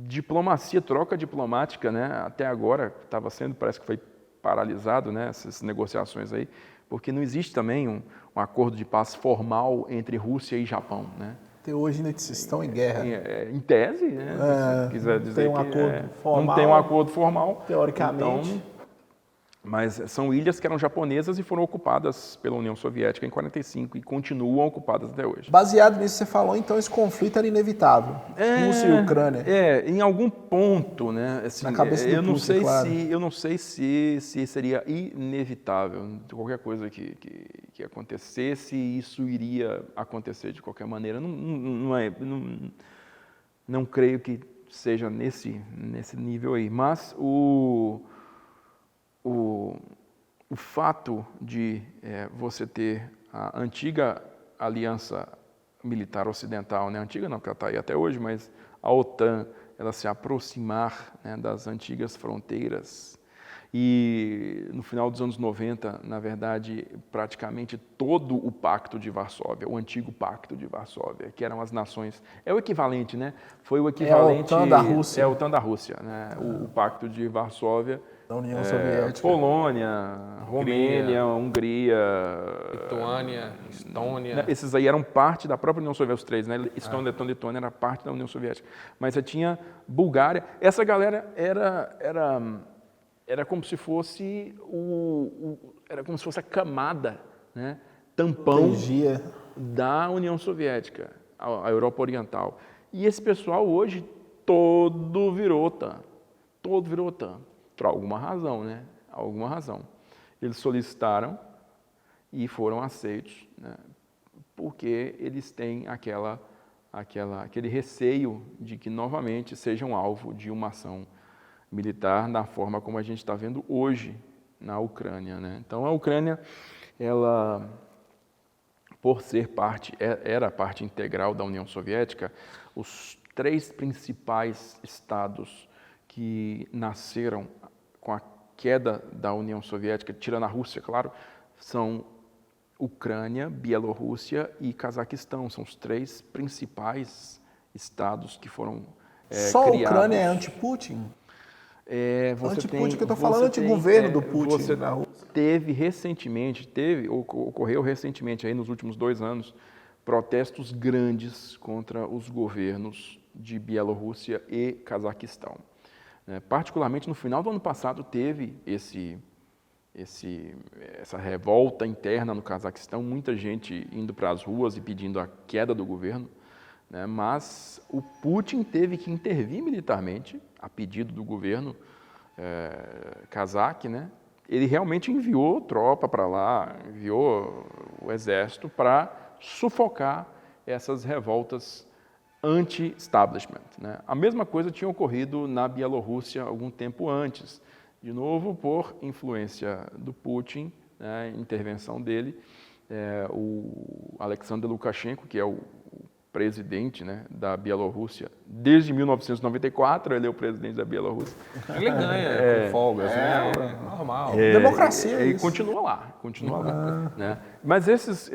diplomacia, troca diplomática, né? Até agora estava sendo, parece que foi paralisado, né, essas negociações aí, porque não existe também um acordo de paz formal entre Rússia e Japão, né? Até hoje ainda estão em guerra. Em tese, né? Se quiser dizer tem um acordo formal, não tem um acordo formal. Teoricamente. Então, mas são ilhas que eram japonesas e foram ocupadas pela União Soviética em 45 e continuam ocupadas até hoje. Baseado nisso que você falou, então esse conflito era inevitável. Rússia e Ucrânia. Em algum ponto, né? Assim, na cabeça do Putin, claro. Eu não sei se seria inevitável. Qualquer coisa que acontecesse, isso iria acontecer de qualquer maneira. Não creio que seja nesse nível aí. Mas o fato de você ter a antiga aliança militar ocidental, né? Antiga não, porque ela está aí até hoje, mas a OTAN, ela se aproximar, né, das antigas fronteiras, e no final dos anos 90, na verdade, praticamente todo o Pacto de Varsóvia, o antigo Pacto de Varsóvia, que eram as nações, é o equivalente, né? Foi o equivalente... É a OTAN da Rússia. É a OTAN da Rússia, né? O Pacto de Varsóvia Da União Soviética. Polônia, Romênia, Hungria, Lituânia, Estônia. Esses aí eram parte da própria União Soviética, os três, né? Estônia, Letônia e Lituânia era parte da União Soviética. Mas você tinha Bulgária. Essa galera era como se fosse era como se fosse a camada, né? Tampão Energia. da União Soviética, a Europa Oriental. E esse pessoal hoje todo virou OTAN. Todo virou OTAN. Por alguma razão, né? Alguma razão. Eles solicitaram e foram aceitos, né? Porque eles têm aquele receio de que novamente sejam alvo de uma ação militar da forma como a gente está vendo hoje na Ucrânia, né? Então a Ucrânia, ela, por ser era parte integral da União Soviética, os três principais estados que nasceram com a queda da União Soviética, tirando a Rússia, claro, são Ucrânia, Bielorrússia e Cazaquistão. São os três principais estados que foram Só criados. a Ucrânia é anti-Putin? Anti-Putin, que eu estou falando, anti-governo do Putin na Rússia. Ocorreu recentemente, aí nos últimos 2 anos, protestos grandes contra os governos de Bielorrússia e Cazaquistão. Particularmente no final do ano passado teve essa revolta interna no Cazaquistão, muita gente indo para as ruas e pedindo a queda do governo, né? Mas o Putin teve que intervir militarmente, a pedido do governo cazaque, né? Ele realmente enviou tropa para lá, enviou o exército para sufocar essas revoltas anti-establishment, né? A mesma coisa tinha ocorrido na Bielorrússia algum tempo antes, de novo por influência do Putin, né, intervenção dele, o Alexander Lukashenko, que é o presidente, né, da Bielorrússia, desde 1994 ele é o presidente da Bielorrússia. Ele ganha com folgas, né? Normal. Democracia, E isso. continua lá, né? Mas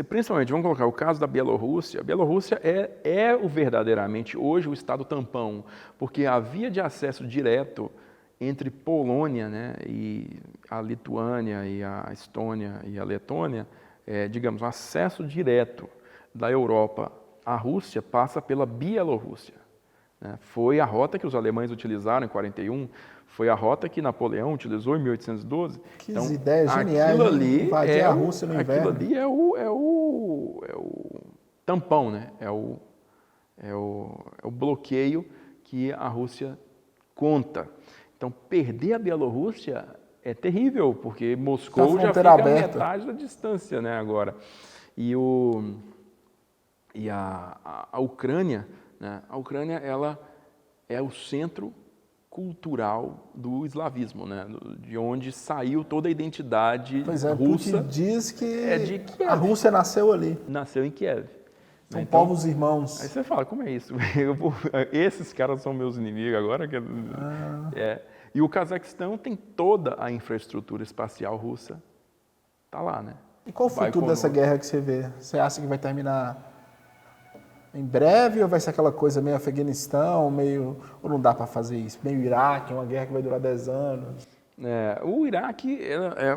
principalmente, vamos colocar o caso da Bielorrússia. A Bielorrússia é verdadeiramente hoje o estado tampão, porque a via de acesso direto entre Polônia, né, e a Lituânia e a Estônia e a Letônia, digamos, o acesso direto da Europa à Rússia passa pela Bielorrússia, né? Foi a rota que os alemães utilizaram em 41, foi a rota que Napoleão utilizou em 1812. Que ideias geniais, aquilo ali invadir a Rússia no inverno. Aquilo ali é o tampão, né? É o bloqueio que a Rússia conta. Então, perder a Bielorrússia é terrível, porque Moscou já fica aberta. metade da distância, né, agora. E a Ucrânia, né, ela é o centro cultural do eslavismo, né, de onde saiu toda a identidade russa. Putin diz que de Kiev. a Rússia nasceu ali. Nasceu em Kiev. São Então, povos irmãos. Aí você fala, como é isso? Esses caras são meus inimigos agora? E o Cazaquistão tem toda a infraestrutura espacial russa. Está lá, né? E qual o futuro dessa guerra que você vê? Você acha que vai terminar em breve ou vai ser aquela coisa meio Afeganistão, ou não dá para fazer isso? Meio Iraque, uma guerra que vai durar 10 anos. O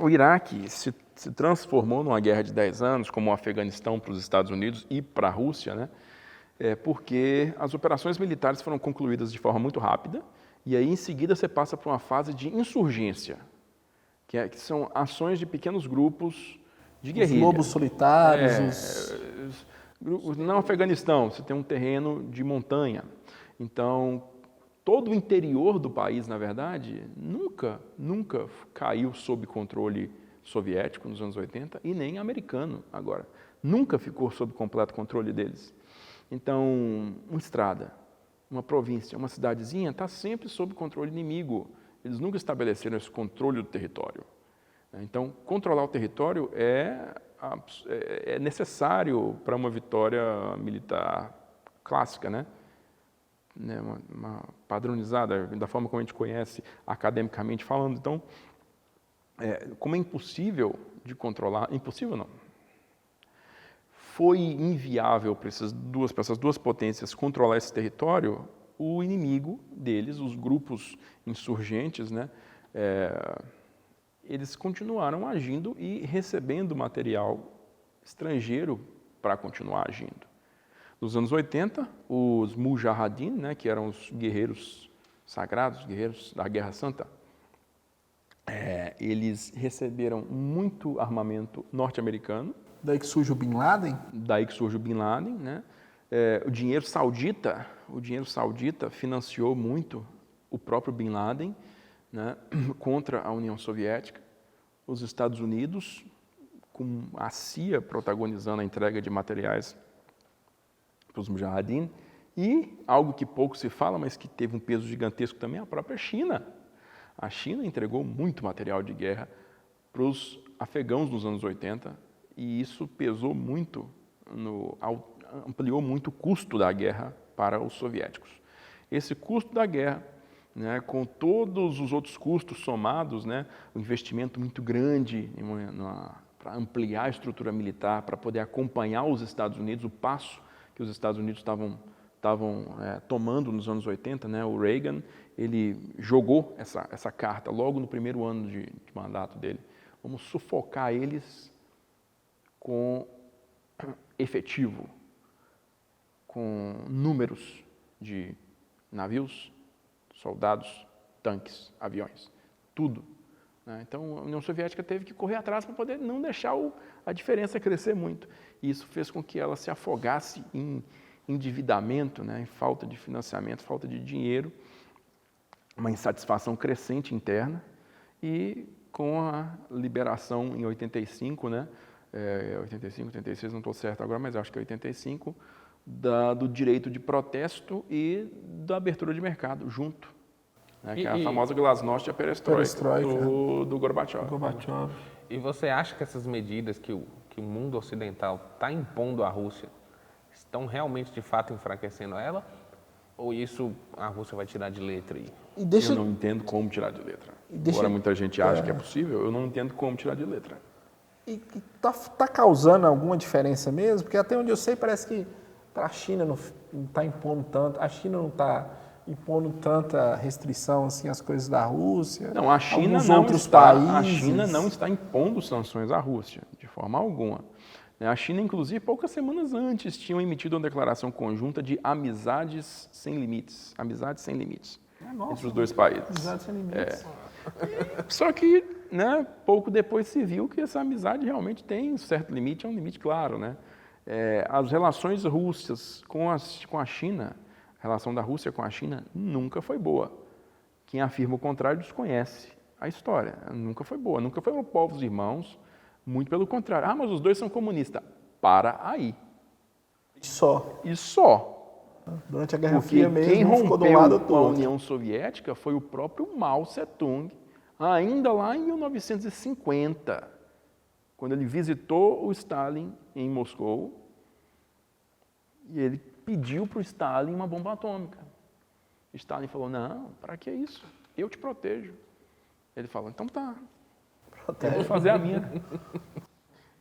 Iraque se transformou numa guerra de 10 anos, como o Afeganistão para os Estados Unidos e para a Rússia, né? Porque as operações militares foram concluídas de forma muito rápida, e aí em seguida você passa por uma fase de insurgência, que são ações de pequenos grupos de guerrilha. Os lobos solitários. No Afeganistão, você tem um terreno de montanha. Então, todo o interior do país, na verdade, nunca caiu sob controle soviético nos anos 80 e nem americano agora. Nunca ficou sob completo controle deles. Então, uma estrada, uma província, uma cidadezinha está sempre sob controle inimigo. Eles nunca estabeleceram esse controle do território. Então, controlar o território é necessário para uma vitória militar clássica, né? Uma padronizada, da forma como a gente conhece academicamente falando. Então, como é impossível de controlar, impossível não, foi inviável para essas duas potências controlar esse território, o inimigo deles, os grupos insurgentes, né, eles continuaram agindo e recebendo material estrangeiro para continuar agindo. Nos anos 80, os Mujahideen, né, que eram os guerreiros sagrados, guerreiros da Guerra Santa, eles receberam muito armamento norte-americano. Daí que surge o Bin Laden? Daí que surge o Bin Laden, né? O dinheiro saudita financiou muito o próprio Bin Laden, né, contra a União Soviética. Os Estados Unidos, com a CIA protagonizando a entrega de materiais para os Mujahideen, e algo que pouco se fala, mas que teve um peso gigantesco também, a própria China. A China entregou muito material de guerra para os afegãos nos anos 80, e isso pesou muito, ampliou muito o custo da guerra para os soviéticos. Esse custo da guerra, né, com todos os outros custos somados, né, um investimento muito grande para ampliar a estrutura militar, para poder acompanhar os Estados Unidos, o passo que os Estados Unidos estavam tomando nos anos 80, né, o Reagan, ele jogou essa carta logo no primeiro ano de mandato dele. Vamos sufocar eles com efetivo, com números de navios, soldados, tanques, aviões, tudo. Né? Então, a União Soviética teve que correr atrás para poder não deixar a diferença crescer muito. E isso fez com que ela se afogasse em endividamento, né? Em falta de financiamento, falta de dinheiro, uma insatisfação crescente interna, e com a liberação em 85, né? 85, 86, não estou certo agora, mas acho que é 85, do direito de protesto e da abertura de mercado junto, né, que é a famosa glasnost e a perestroika do Gorbachev. E você acha que essas medidas que o mundo ocidental está impondo à Rússia estão realmente, de fato, enfraquecendo ela? Ou isso a Rússia vai tirar de letra aí? Eu não entendo como tirar de letra. Embora muita gente ache que é possível, eu não entendo como tirar de letra. E tá causando alguma diferença mesmo? Porque até onde eu sei, parece que a China não está impondo tanto, a China não está impondo tanta restrição assim às coisas da Rússia. Não, a China não está impondo sanções à Rússia, de forma alguma. A China, inclusive, poucas semanas antes, tinham emitido uma declaração conjunta de amizades sem limites. Amizades sem limites entre os dois países. Amizades sem limites. Só que, né, pouco depois se viu que essa amizade realmente tem um certo limite, é um limite claro. Né? As relações russas com a China, a relação da Rússia com a China nunca foi boa. Quem afirma o contrário desconhece a história. Nunca foi boa, nunca foram povos irmãos. Muito pelo contrário. Mas os dois são comunistas. Para aí. E só. Durante a Guerra Fria mesmo, quem ficou do lado rompeu a União Soviética foi o próprio Mao Tse-tung, ainda lá em 1950, quando ele visitou o Stalin em Moscou, e ele pediu para o Stalin uma bomba atômica. Stalin falou, não, para que isso? Eu te protejo. Ele falou, então tá. Eu vou fazer a minha.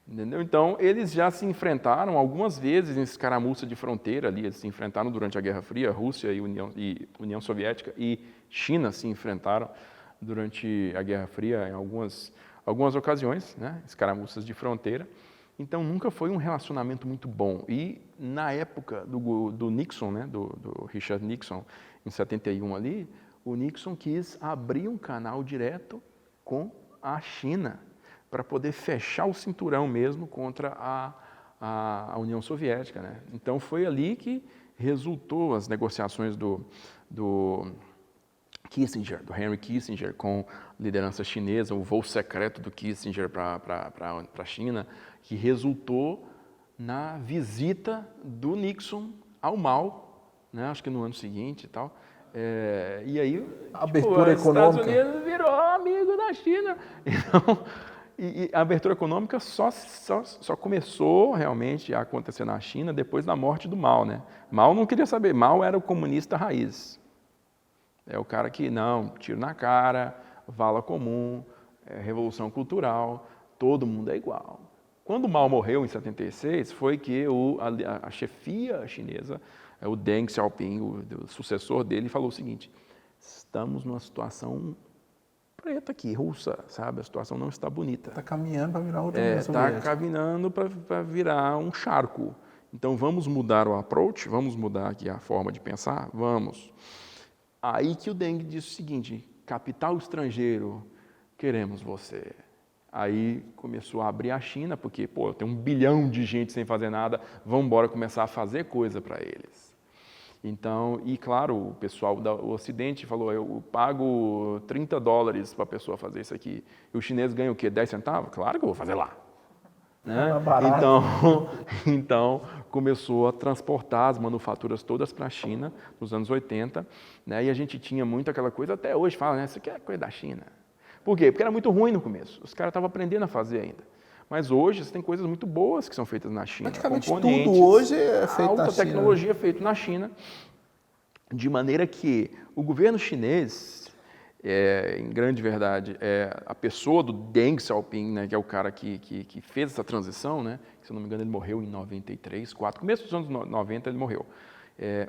Entendeu? Então, eles já se enfrentaram algumas vezes em escaramuça de fronteira ali, eles se enfrentaram durante a Guerra Fria, Rússia e União Soviética e China se enfrentaram durante a Guerra Fria em algumas ocasiões, né? Escaramuças de fronteira. Então, nunca foi um relacionamento muito bom. E na época do Nixon, né? do Richard Nixon, em 71 ali, o Nixon quis abrir um canal direto com a China, para poder fechar o cinturão mesmo contra a União Soviética. Né? Então, foi ali que resultou as negociações do Kissinger, do Henry Kissinger, com liderança chinesa, o voo secreto do Kissinger para a China, que resultou na visita do Nixon ao Mao, né? Acho que no ano seguinte e tal. E aí, abertura econômica. Os Estados Unidos virou amigo da China. Então, e a abertura econômica só começou realmente a acontecer na China depois da morte do Mao. Né? Mao não queria saber, Mao era o comunista raiz. É o cara que, não, tiro na cara, vala comum, revolução cultural, todo mundo é igual. Quando Mao morreu em 76, foi que a chefia chinesa, o Deng Xiaoping, o sucessor dele, falou o seguinte, estamos numa situação preta aqui, russa, sabe? A situação não está bonita. Está caminhando para virar outra União Está Soviética. caminhando para virar um charco. Então, vamos mudar o approach? Vamos mudar aqui a forma de pensar? Vamos. Aí que o Deng disse o seguinte, capital estrangeiro, queremos você. Aí começou a abrir a China, porque, tem 1 bilhão de gente sem fazer nada, vamos embora começar a fazer coisa para eles. Então, e claro, o pessoal do Ocidente falou, eu pago $30 para a pessoa fazer isso aqui. E o chinês ganha o quê? 10 centavos? Claro que eu vou fazer lá. Né? Então, começou a transportar as manufaturas todas para a China, nos anos 80, né? E a gente tinha muito aquela coisa, até hoje fala, né? Isso aqui é coisa da China. Por quê? Porque era muito ruim no começo, os caras estavam aprendendo a fazer ainda. Mas hoje você tem coisas muito boas que são feitas na China. Praticamente tudo hoje é feito na China. Alta tecnologia é feita na China, de maneira que o governo chinês, em grande verdade, a pessoa do Deng Xiaoping, né, que é o cara que fez essa transição, né, que, se eu não me engano, ele morreu em 93, começo dos anos 90 ele morreu.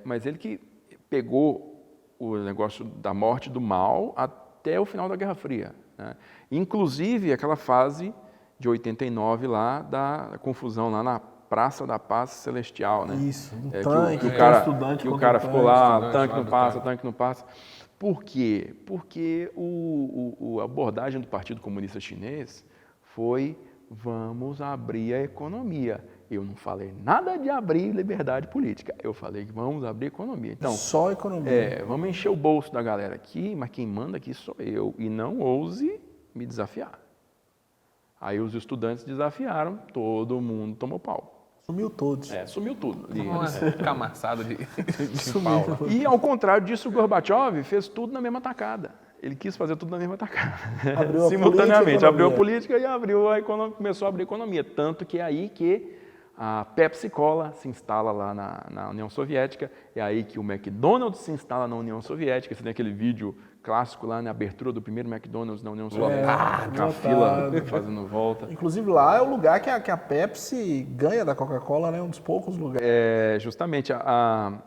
Mas ele que pegou o negócio da morte do Mao até o final da Guerra Fria. Né? Inclusive aquela fase de 89 lá, da confusão lá na Praça da Paz Celestial, né? Isso, tanque, que o cara ficou lá, tanque não passa. Por quê? Porque a abordagem do Partido Comunista Chinês foi, vamos abrir a economia. Eu não falei nada de abrir liberdade política, eu falei que vamos abrir economia. Então, só economia. Vamos encher o bolso da galera aqui, mas quem manda aqui sou eu, e não ouse me desafiar. Aí os estudantes desafiaram, todo mundo tomou pau. Sumiu todos. Sumiu tudo. Uma camaçada de pau. E ao contrário disso, o Gorbachev fez tudo na mesma tacada. Ele quis fazer tudo na mesma tacada. Simultaneamente. Abriu a política e abriu a economia, começou a abrir a economia. Tanto que é aí que a Pepsi Cola se instala lá na União Soviética, é aí que o McDonald's se instala na União Soviética. Você tem aquele vídeo clássico lá na abertura do primeiro McDonald's na União Soviética, a fila fazendo volta. Inclusive lá é o lugar que a Pepsi ganha da Coca-Cola, né? Um dos poucos lugares. Justamente, a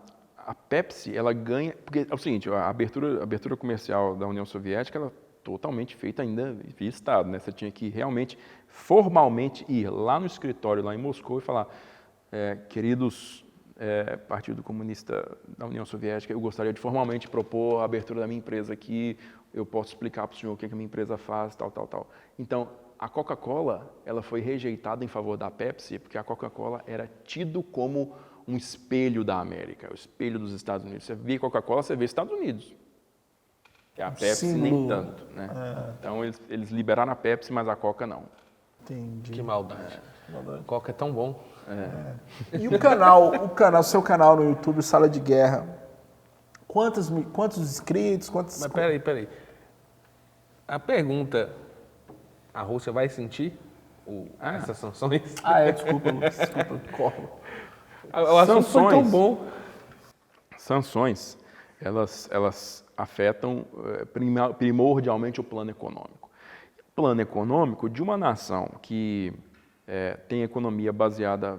Pepsi, ela ganha... Porque é o seguinte, a abertura comercial da União Soviética, ela totalmente feita ainda via Estado, né? Você tinha que realmente, formalmente, ir lá no escritório, lá em Moscou, e falar, queridos Partido Comunista da União Soviética, eu gostaria de formalmente propor a abertura da minha empresa aqui, eu posso explicar para o senhor o que a minha empresa faz, tal. Então, a Coca-Cola, ela foi rejeitada em favor da Pepsi, porque a Coca-Cola era tido como um espelho da América, o espelho dos Estados Unidos. Você vê Coca-Cola, você vê Estados Unidos. A Pepsi nem tanto, né? Então eles liberaram a Pepsi, mas a Coca não. Entendi. Que maldade. Coca é tão bom. E seu canal no YouTube, Sala de Guerra, quantos inscritos? Mas peraí. A pergunta, a Rússia vai sentir essas sanções? Desculpa, Lucas, corre. O assunto foi tão bom. Sanções, elas afetam primordialmente o plano econômico. O plano econômico de uma nação que tem economia baseada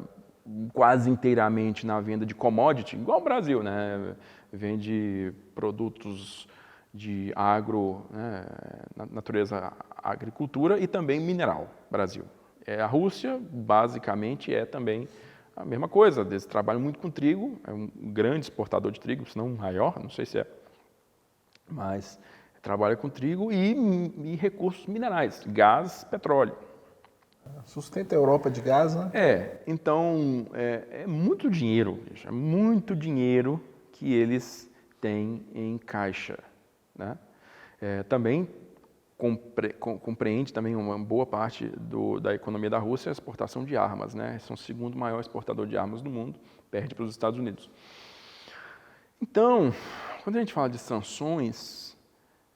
quase inteiramente na venda de commodity, igual o Brasil, né? Vende produtos de agro, né? Natureza agricultura e também mineral, Brasil. A Rússia, basicamente, é também a mesma coisa, eles trabalham muito com trigo, é um grande exportador de trigo, se não um maior, não sei se é, mas trabalha com trigo e recursos minerais, gás, petróleo. Sustenta a Europa de gás, né? Então é muito dinheiro, é muito dinheiro que eles têm em caixa, né? Também compreende também uma boa parte da economia da Rússia a exportação de armas, né? São o segundo maior exportador de armas do mundo, perde para os Estados Unidos. Então, quando a gente fala de sanções,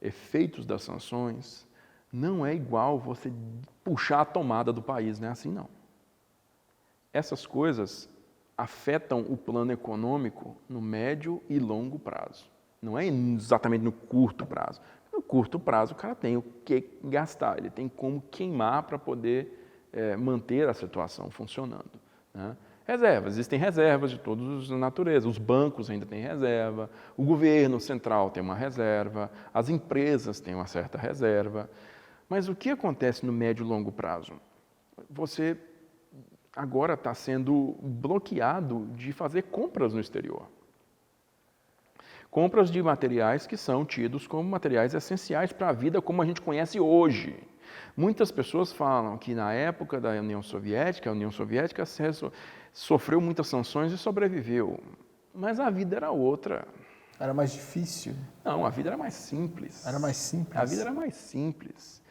efeitos das sanções, não é igual você puxar a tomada do país, não é assim não. Essas coisas afetam o plano econômico no médio e longo prazo. Não é exatamente no curto prazo. No curto prazo, o cara tem o que gastar, ele tem como queimar para poder manter a situação funcionando, né? Reservas, existem reservas de todas as naturezas. Os bancos ainda têm reserva, o governo central tem uma reserva, as empresas têm uma certa reserva. Mas o que acontece no médio e longo prazo? Você agora está sendo bloqueado de fazer compras no exterior. Compras de materiais que são tidos como materiais essenciais para a vida como a gente conhece hoje. Muitas pessoas falam que na época da União Soviética, a União Soviética sofreu muitas sanções e sobreviveu. Mas a vida era outra. Era mais difícil? Não, a vida era mais simples. Era mais simples? A vida era mais simples.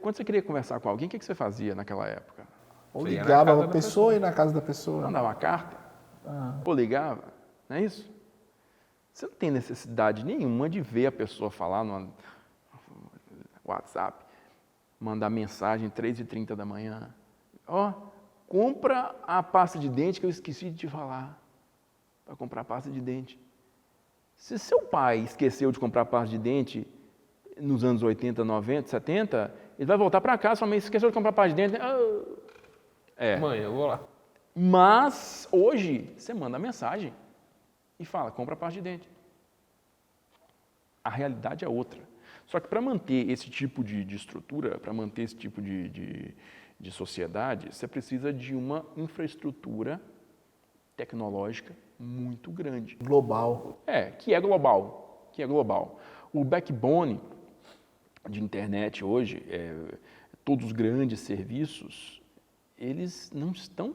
Quando você queria conversar com alguém, o que você fazia naquela época? Ou ligava para a pessoa e ir na casa da pessoa. Mandava uma carta, ou ligava, não é isso? Você não tem necessidade nenhuma de ver a pessoa falar no WhatsApp, mandar mensagem 3h30 da manhã. Compra a pasta de dente que eu esqueci de te falar. Para comprar pasta de dente. Se seu pai esqueceu de comprar pasta de dente nos anos 80, 90, 70, ele vai voltar para casa e falar, mas esqueceu de comprar pasta de dente. Mãe, eu vou lá. Mas hoje você manda mensagem e fala, compra pasta de dente. A realidade é outra. Só que para manter esse tipo de estrutura, para manter esse tipo de sociedade, você precisa de uma infraestrutura tecnológica muito grande. Global. Que é global. O backbone de internet hoje, todos os grandes serviços, eles não estão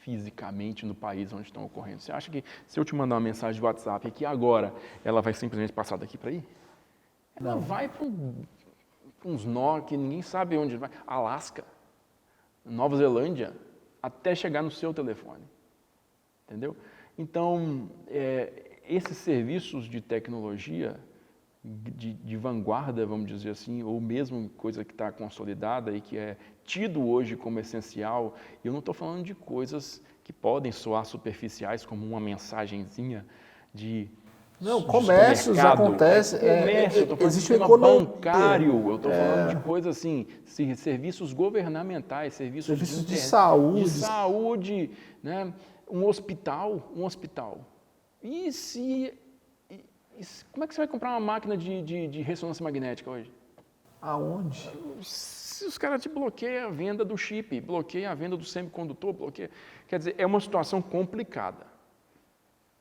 fisicamente no país onde estão ocorrendo. Você acha que se eu te mandar uma mensagem de WhatsApp aqui agora, ela vai simplesmente passar daqui para aí? Ela vai para uns nó que ninguém sabe onde vai. Alasca, Nova Zelândia, até chegar no seu telefone. Entendeu? Então, esses serviços de tecnologia, de vanguarda, vamos dizer assim, ou mesmo coisa que está consolidada e que é tido hoje como essencial, eu não estou falando de coisas que podem soar superficiais, como uma mensagenzinha de... Não, comércios acontecem. Comércio, eu estou falando de sistema bancário, eu estou falando de coisas assim, serviços governamentais, serviços de saúde. De saúde, né? Um hospital. Como é que você vai comprar uma máquina de ressonância magnética hoje? Aonde? Se os caras te bloqueiam a venda do chip, bloqueiam a venda do semicondutor, quer dizer, é uma situação complicada,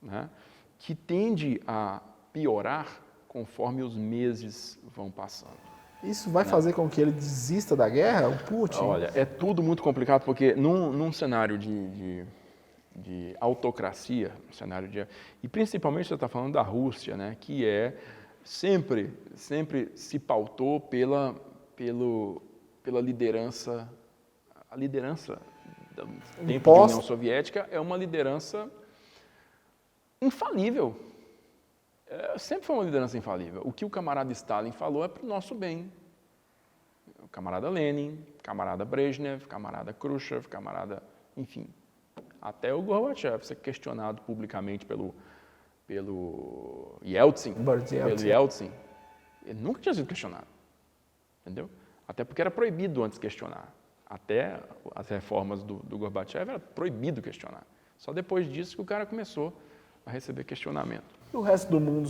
né? Que tende a piorar conforme os meses vão passando. Isso vai fazer com que ele desista da guerra, o Putin? Olha, é tudo muito complicado, porque num cenário de autocracia, e principalmente você está falando da Rússia, né, que sempre se pautou pela liderança, a liderança do tempo da União Soviética é uma liderança infalível. Sempre foi uma liderança infalível. O que o camarada Stalin falou é para o nosso bem. O camarada Lenin, camarada Brezhnev, camarada Khrushchev, enfim. Até o Gorbachev ser questionado publicamente pelo Yeltsin. Ele nunca tinha sido questionado. Entendeu? Até porque era proibido antes questionar. Até as reformas do Gorbachev era proibido questionar. Só depois disso que o cara começou a receber questionamento. E o resto do mundo,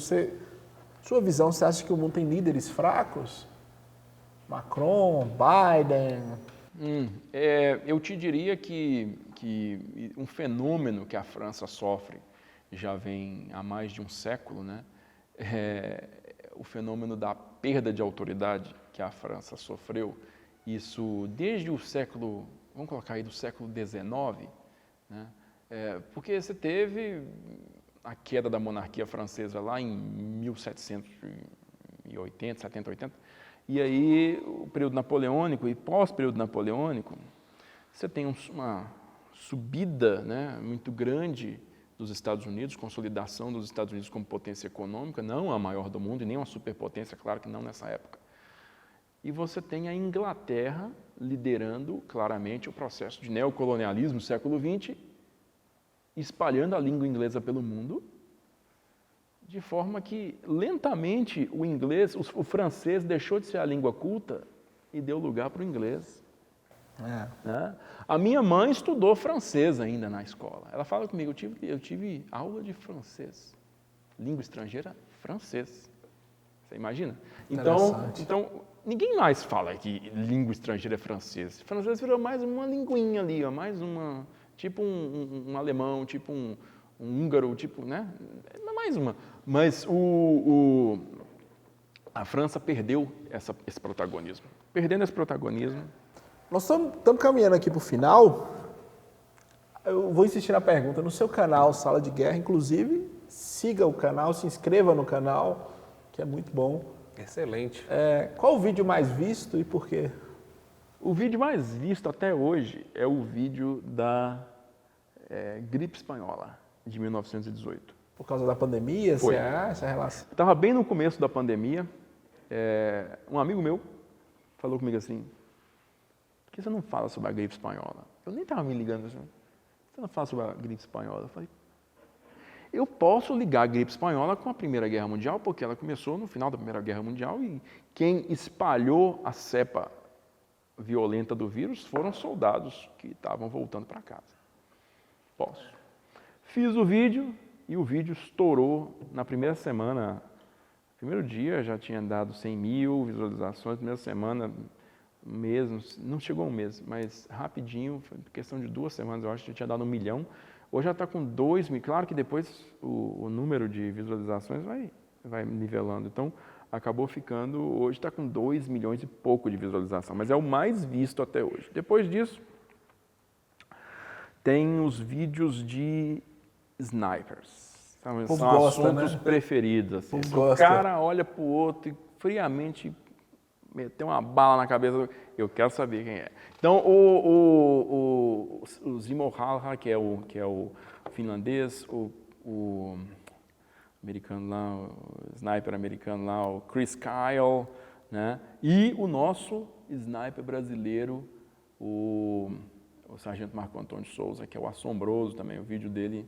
sua visão, você acha que o mundo tem líderes fracos? Macron, Biden? Eu te diria que um fenômeno que a França sofre já vem há mais de um século, né? O fenômeno da perda de autoridade que a França sofreu, isso desde o século, vamos colocar aí do século XIX, né? Porque você teve a queda da monarquia francesa lá em 1780, 70, 80, e aí o período napoleônico e pós-período napoleônico, você tem uma subida, né, muito grande dos Estados Unidos, consolidação dos Estados Unidos como potência econômica, não a maior do mundo e nem uma superpotência, claro que não nessa época. E você tem a Inglaterra liderando claramente o processo de neocolonialismo do século XX, espalhando a língua inglesa pelo mundo, de forma que lentamente o francês deixou de ser a língua culta e deu lugar para o inglês. Né? A minha mãe estudou francês ainda na escola. Ela fala comigo, eu tive aula de francês. Língua estrangeira, francês. Você imagina? Então, ninguém mais fala que língua estrangeira é francês. Francês virou mais uma linguinha ali, ó, mais uma, tipo um alemão, tipo um húngaro, tipo, né? Mais uma. Mas a França perdeu esse protagonismo. Perdendo esse protagonismo. Nós estamos caminhando aqui para o final. Eu vou insistir na pergunta. No seu canal Sala de Guerra, inclusive, siga o canal, se inscreva no canal, que é muito bom. Excelente. Qual o vídeo mais visto e por quê? O vídeo mais visto até hoje é o vídeo da gripe espanhola, de 1918. Por causa da pandemia, Foi. você acha a relação? Estava bem no começo da pandemia, um amigo meu falou comigo assim, por que você não fala sobre a gripe espanhola? Eu nem estava me ligando assim, você não fala sobre a gripe espanhola? Eu falei, eu posso ligar a gripe espanhola com a Primeira Guerra Mundial, porque ela começou no final da Primeira Guerra Mundial e quem espalhou a cepa violenta do vírus foram soldados que estavam voltando para casa. Posso. Fiz o vídeo e o vídeo estourou na primeira semana. Primeiro dia já tinha dado 100 mil visualizações, primeira semana, mesmo, não chegou a um mês, mas rapidinho, foi questão de 2 semanas, eu acho que já tinha dado 1 milhão. Hoje já está com 2 mil, claro que depois o número de visualizações vai nivelando, então acabou ficando, hoje está com 2 milhões e pouco de visualização, mas é o mais visto até hoje. Depois disso, tem os vídeos de snipers, são gosta, assuntos né? preferidos. Assim. O Gosta. cara olha para o outro e friamente meteu uma bala na cabeça, eu quero saber quem é. Então, o Zimo Halha, que é o finlandês, o americano lá, o sniper americano lá, o Chris Kyle, né? E o nosso sniper brasileiro, o sargento Marco Antônio Souza, que é o assombroso também, o vídeo dele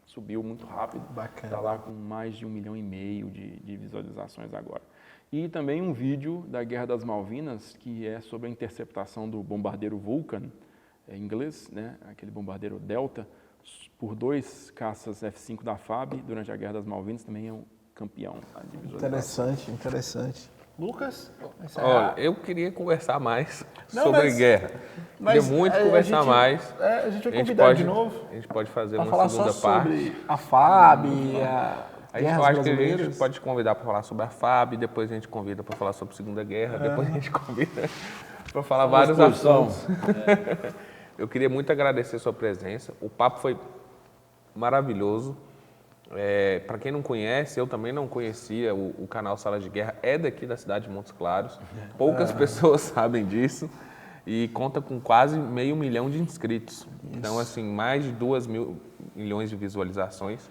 subiu muito rápido. Bacana. Está lá com mais de 1,5 milhão de visualizações agora. E também um vídeo da Guerra das Malvinas, que é sobre a interceptação do bombardeiro Vulcan, em inglês, né? Aquele bombardeiro Delta, por 2 caças F-5 da FAB durante a Guerra das Malvinas, também é um campeão de visualização. Interessante. Lucas? Olha, eu queria conversar mais sobre guerra. Queria muito conversar mais. A gente vai convidar de novo. A gente pode fazer Para uma falar segunda só parte. sobre a FAB, Eu acho que a gente pode convidar para falar sobre a FAB, depois a gente convida para falar sobre a Segunda Guerra, depois a gente convida para falar vários assuntos. Eu queria muito agradecer a sua presença. O papo foi maravilhoso. Para quem não conhece, eu também não conhecia o canal Sala de Guerra, é daqui da cidade de Montes Claros. Poucas pessoas sabem disso e conta com quase 500 mil de inscritos. Então, assim, mais de 2 milhões de visualizações.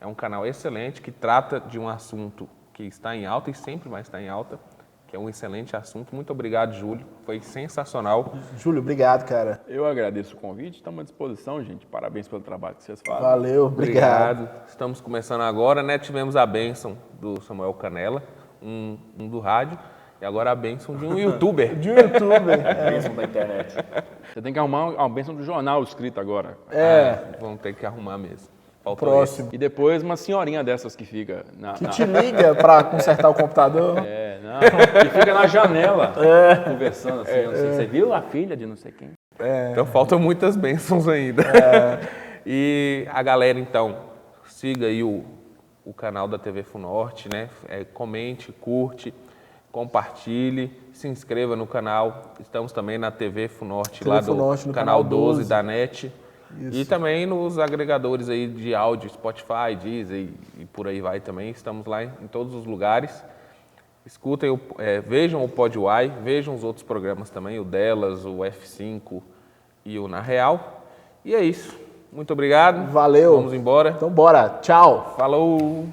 É um canal excelente que trata de um assunto que está em alta e sempre vai estar em alta, que é um excelente assunto. Muito obrigado, Júlio. Foi sensacional. Júlio, obrigado, cara. Eu agradeço o convite, estamos à disposição, gente. Parabéns pelo trabalho que vocês fazem. Valeu, obrigado. Estamos começando agora, né? Tivemos a bênção do Samuel Canela, um do rádio, e agora a bênção de um youtuber. A bênção da internet. Você tem que arrumar a bênção do jornal escrito agora. Vamos ter que arrumar mesmo. Faltou próximo. E depois uma senhorinha dessas que fica... Que te liga para consertar o computador. Que fica na janela, conversando assim. Você viu a filha de não sei quem? Então faltam muitas bênçãos ainda. E a galera, então, siga aí o canal da TV Funorte, né? Comente, curte, compartilhe, se inscreva no canal. Estamos também na TV Funorte, lá do canal 12 da NET. Isso. E também nos agregadores aí de áudio, Spotify, Deezer e por aí vai também. Estamos lá em todos os lugares. Escutem, vejam o PodUai, vejam os outros programas também, o Delas, o F5 e o Na Real. E é isso. Muito obrigado. Valeu. Vamos embora. Então bora. Tchau. Falou.